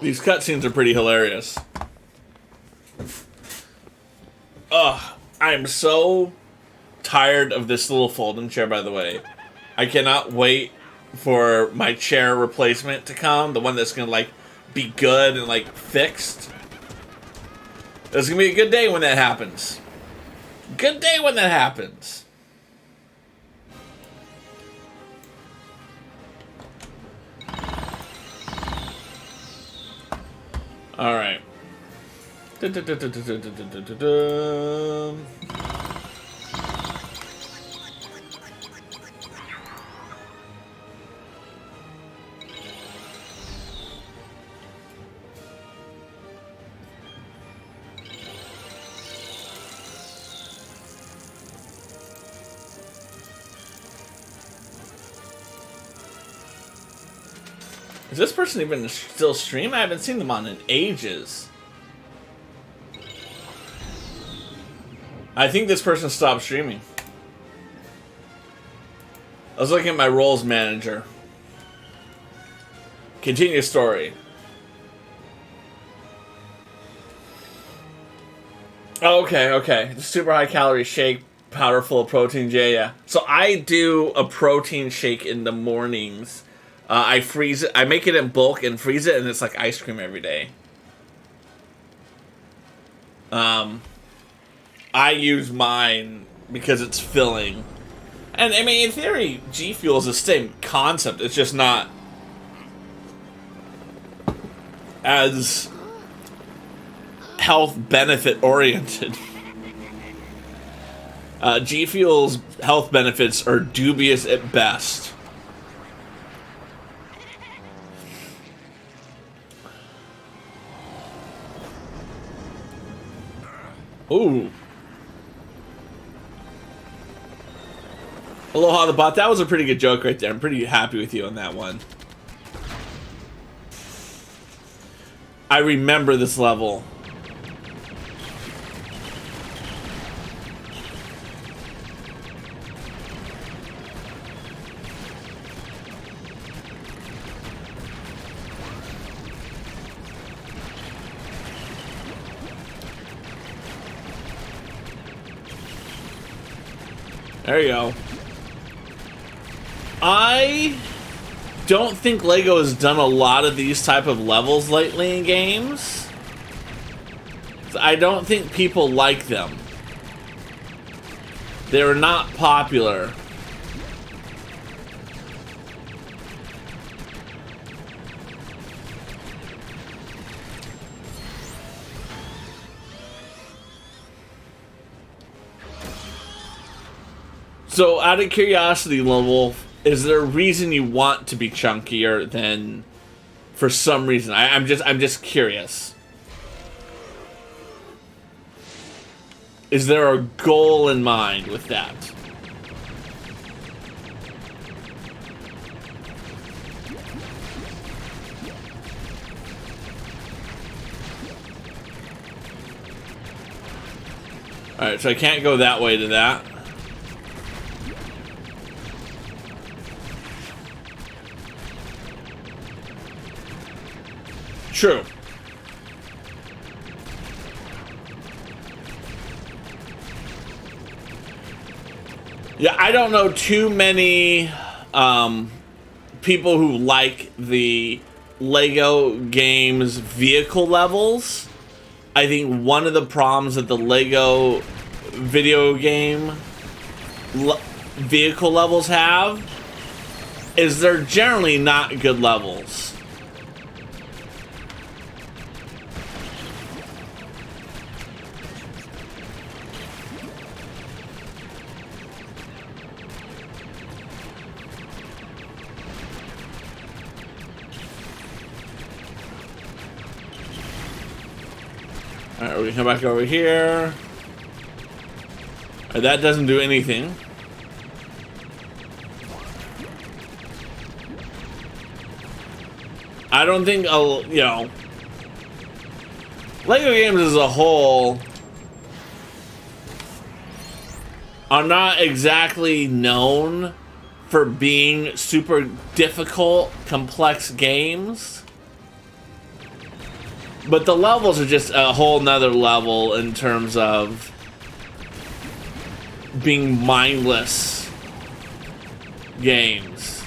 These cutscenes are pretty hilarious. Ugh, I'm so tired of this little folding chair, by the way. I cannot wait for my chair replacement to come. The one that's gonna, like, be good and, like, fixed. It's gonna be a good day when that happens. Good day when that happens. All right. Is this person even still stream? I haven't seen them on in ages. I think this person stopped streaming. I was looking at my roles manager. Continue story. Oh, okay. The super high calorie shake, powder full of protein. Yeah. So I do a protein shake in the mornings. I freeze it. I make it in bulk and freeze it, and it's like ice cream every day. I use mine because it's filling. And, I mean, in theory, G Fuel is the same concept. It's just not as health benefit oriented. G Fuel's health benefits are dubious at best. Ooh. Aloha the bot. That was a pretty good joke right there. I'm pretty happy with you on that one. I remember this level. There you go. I don't think LEGO has done a lot of these type of levels lately in games. I don't think people like them. They're not popular. So, out of curiosity level, is there a reason you want to be chunkier than for some reason? I'm just curious. Is there a goal in mind with that? Alright, so I can't go that way to that. True. Yeah, I don't know too many people who like the LEGO games vehicle levels. I think one of the problems that the LEGO video game vehicle levels have is they're generally not good levels. Alright, we come back over here. That doesn't do anything. I don't think, you know, LEGO games as a whole are not exactly known for being super difficult, complex games. But the levels are just a whole nother level in terms of being mindless games.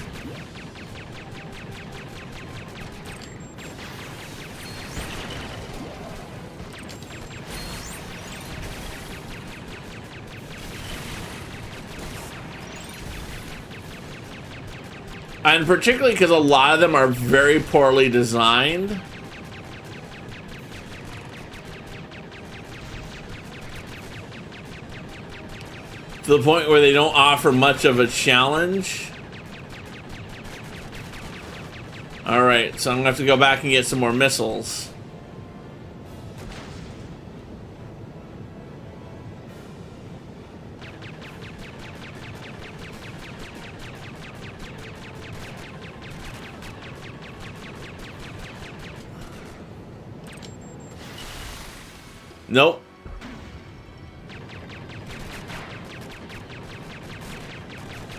And particularly because a lot of them are very poorly designed. To the point where they don't offer much of a challenge. Alright, so I'm gonna have to go back and get some more missiles. Nope.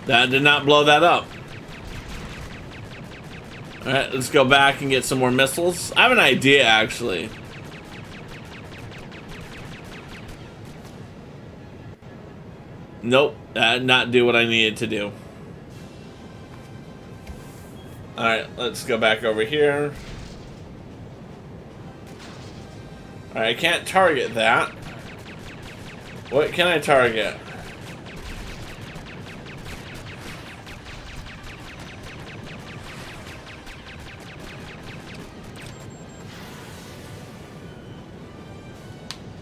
That did not blow that up. Alright, let's go back and get some more missiles. I have an idea, actually. Nope, that did not do what I needed to do. Alright, let's go back over here. Alright, I can't target that. What can I target?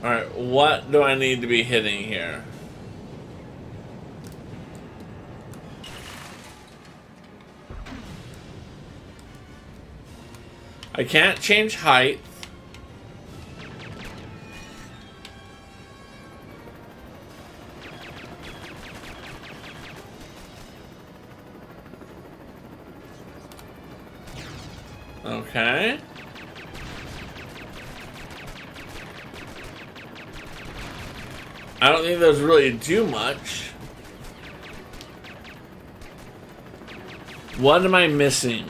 Alright, what do I need to be hitting here? I can't change height. Okay. I don't think those really do much. What am I missing?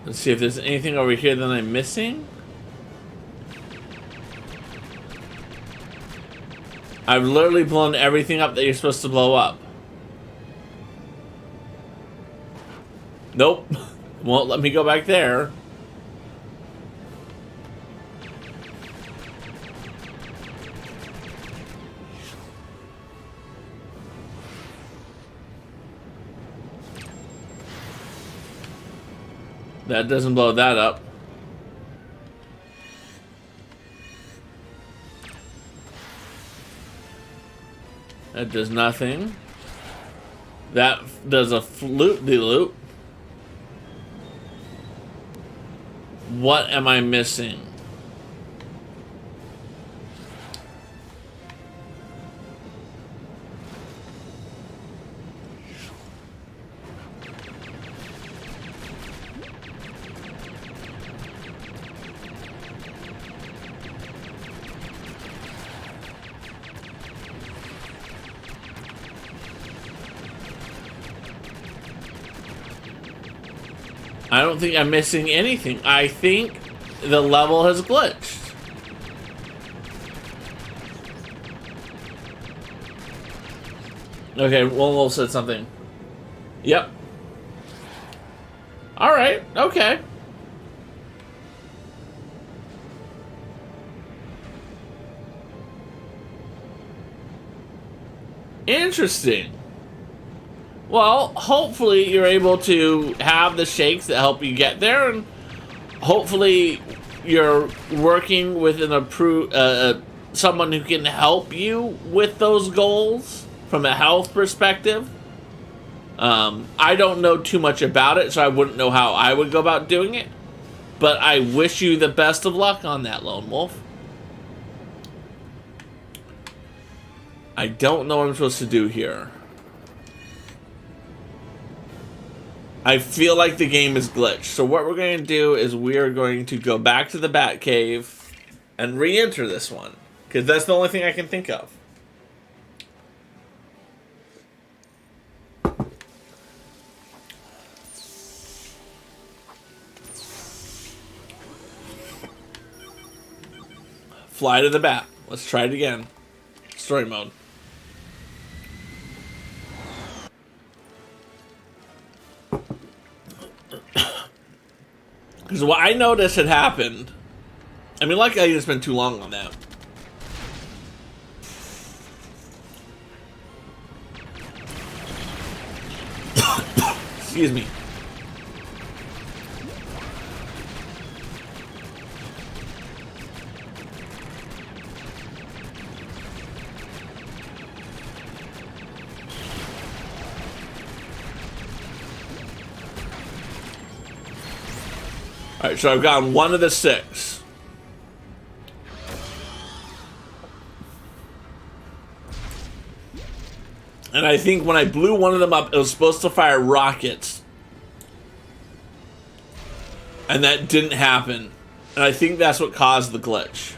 Let's see if there's anything over here that I'm missing. I've literally blown everything up that you're supposed to blow up. Nope. Won't let me go back there. That doesn't blow that up. That does nothing. That does a loop-de-loop. What am I missing? I don't think I'm missing anything. I think the level has glitched. Okay, Wolf said something. Yep. Alright, okay. Interesting. Well, hopefully you're able to have the shakes that help you get there, and hopefully you're working with an someone who can help you with those goals from a health perspective. I don't know too much about it, so I wouldn't know how I would go about doing it, but I wish you the best of luck on that, Lone Wolf. I don't know what I'm supposed to do here. I feel like the game is glitched. So what we're going to do is we are going to go back to the Batcave and re-enter this one, because that's the only thing I can think of. Fly to the bat. Let's try it again. Story mode. Because what I noticed had happened, I mean, like I didn't spend too long on that. Excuse me. Alright, so I've gotten one of the 6. And I think when I blew one of them up, it was supposed to fire rockets. And that didn't happen. And I think that's what caused the glitch.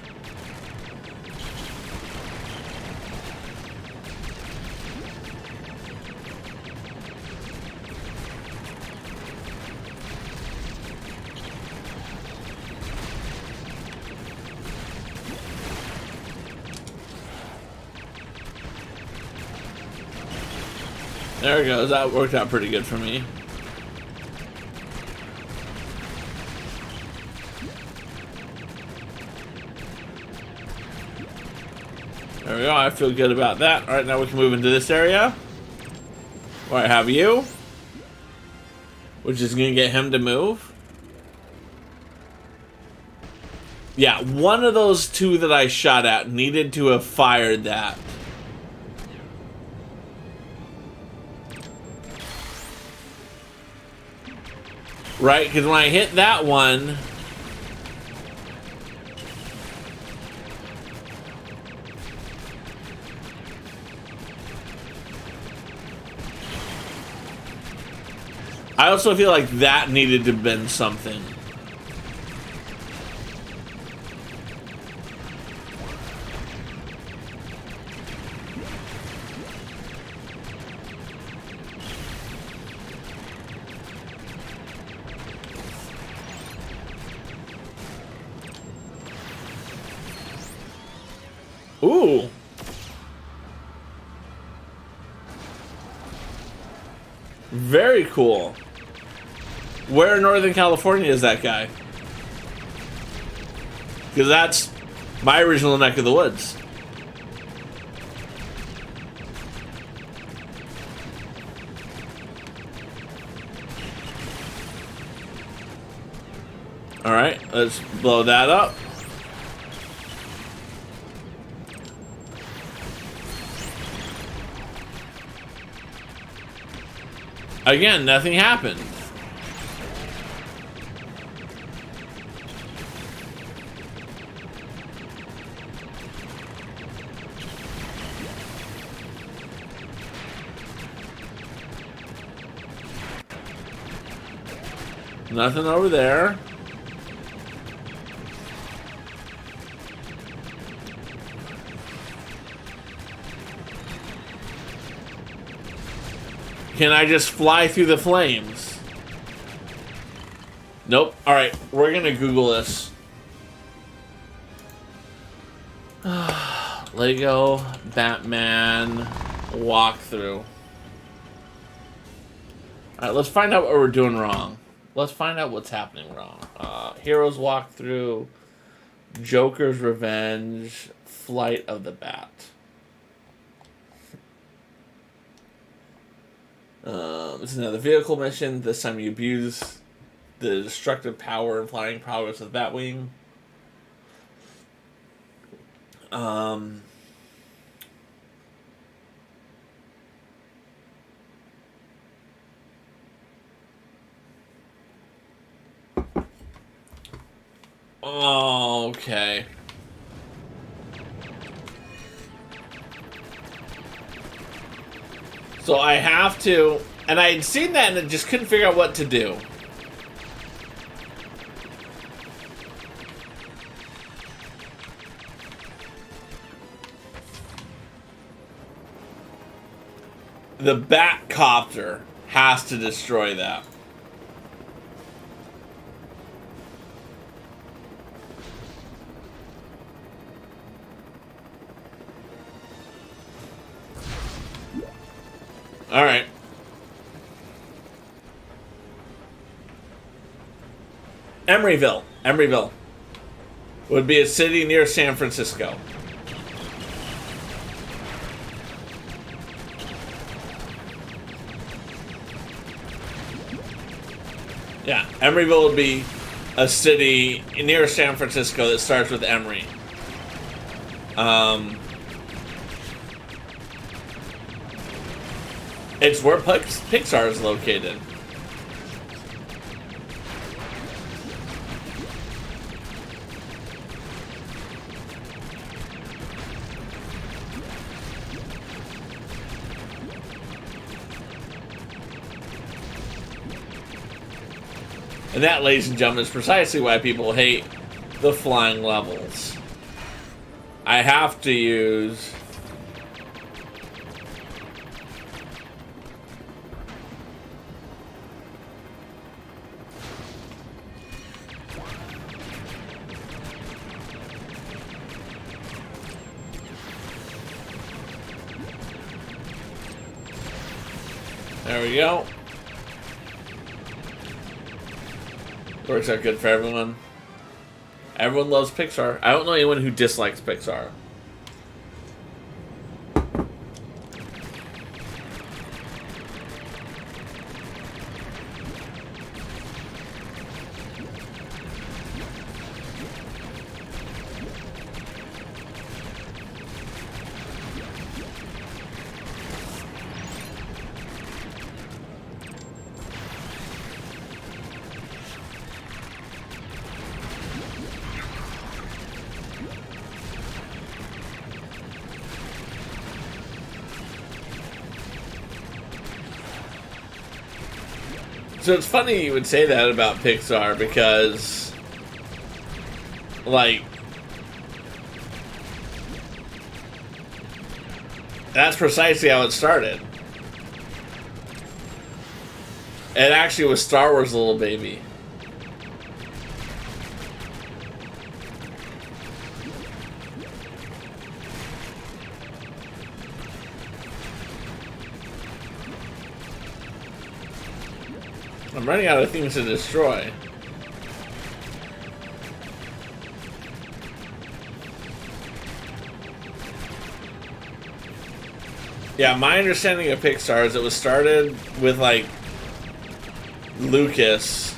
There it goes. That worked out pretty good for me. There we go. I feel good about that. All right, now we can move into this area where I have you, which is going to get him to move. Yeah, one of those two that I shot at needed to have fired that. Right, because when I hit that one... I also feel like that needed to have been something. Ooh. Very cool. Where in Northern California is that guy? Because that's my original neck of the woods. Alright, let's blow that up. Again, nothing happened. Nothing over there. Can I just fly through the flames? Nope. Alright, we're gonna Google this. Lego Batman walkthrough. Alright, let's find out what we're doing wrong. Let's find out what's happening wrong. Heroes walkthrough, Joker's Revenge, Flight of the Bat. This is another vehicle mission. This time you abuse the destructive power and flying prowess of Batwing. Oh, okay. So I have to, and I had seen that and I just couldn't figure out what to do. The Batcopter has to destroy that. All right. Emeryville would be a city near San Francisco. Yeah, Emeryville would be a city near San Francisco that starts with Emery. It's where Pixar is located. And that, ladies and gentlemen, is precisely why people hate the flying levels. I have to use... There we go. Works out good for everyone. Everyone loves Pixar. I don't know anyone who dislikes Pixar. So it's funny you would say that about Pixar because, like, that's precisely how it started. It actually was Star Wars' little baby. I'm running out of things to destroy. Yeah, my understanding of Pixar is it was started with, like, Lucas.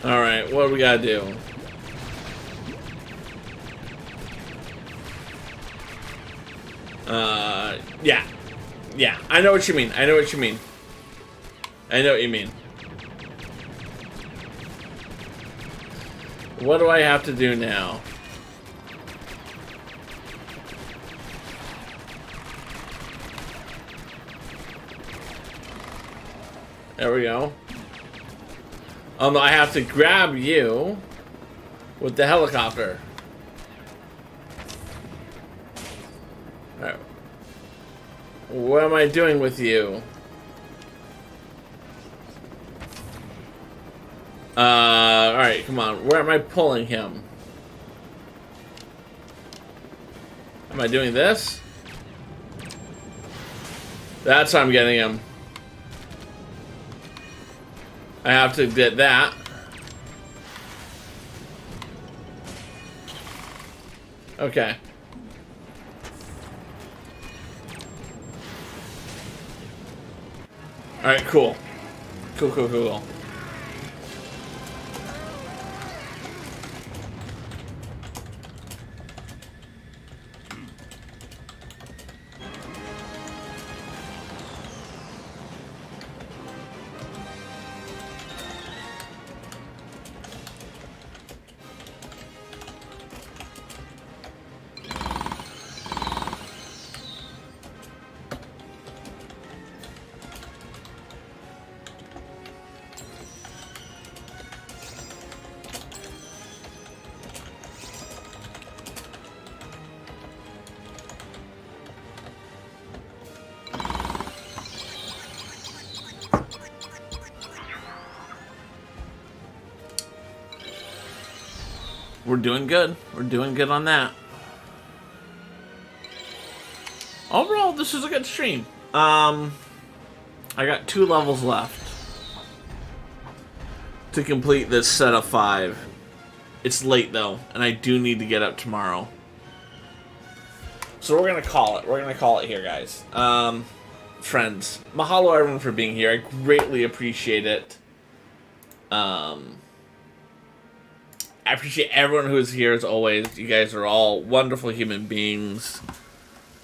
Alright, what do we gotta do? Yeah. Yeah, I know what you mean. I know what you mean. I know what you mean. What do I have to do now? There we go. Oh no, I have to grab you with the helicopter. Alright. What am I doing with you? Alright, come on. Where am I pulling him? Am I doing this? That's how I'm getting him. I have to get that. Okay. Alright, cool. Cool, cool, cool, cool. We're doing good. We're doing good on that. Overall, this is a good stream. I got 2 levels left to complete this set of 5. It's late though, and I do need to get up tomorrow. So we're gonna call it. We're gonna call it here, guys. Friends, mahalo everyone for being here. I greatly appreciate it. I appreciate everyone who is here as always. You guys are all wonderful human beings.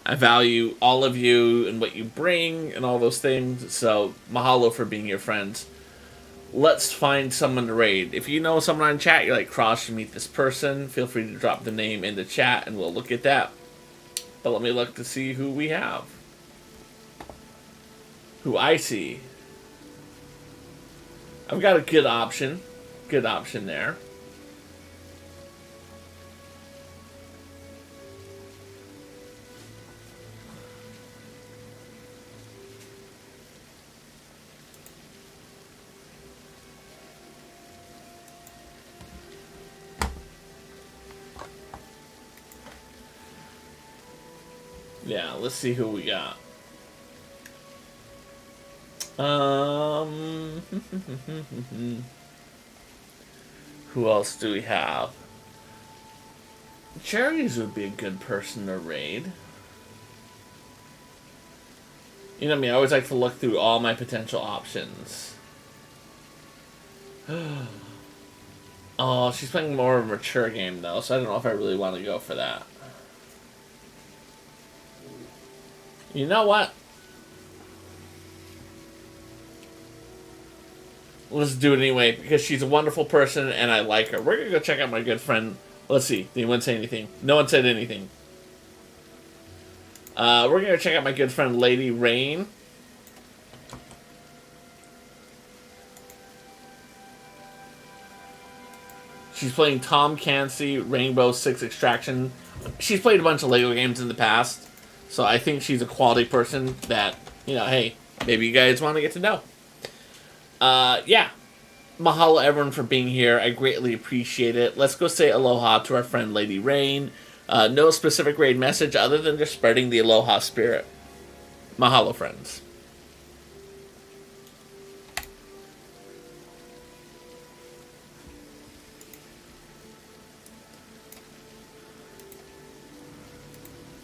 I value all of you and what you bring and all those things. So, mahalo for being your friends. Let's find someone to raid. If you know someone on chat, you're like, Craw should meet this person, feel free to drop the name in the chat and we'll look at that. But let me look to see who we have. Who I see. I've got a good option. Good option there. Yeah, let's see who we got. Who else do we have? Cherries would be a good person to raid. You know me, I always like to look through all my potential options. Oh, she's playing more of a mature game, though, so I don't know if I really want to go for that. You know what? Let's do it anyway, because she's a wonderful person, and I like her. We're going to go check out my good friend. Let's see. Did anyone say anything? No one said anything. We're going to check out my good friend, Lady Rain. She's playing Tom Clancy, Rainbow Six Extraction. She's played a bunch of LEGO games in the past, so I think she's a quality person that, hey, maybe you guys want to get to know. Yeah. Mahalo everyone for being here. I greatly appreciate it. Let's go say aloha to our friend Lady Rain. No specific raid message other than just spreading the aloha spirit. Mahalo, friends.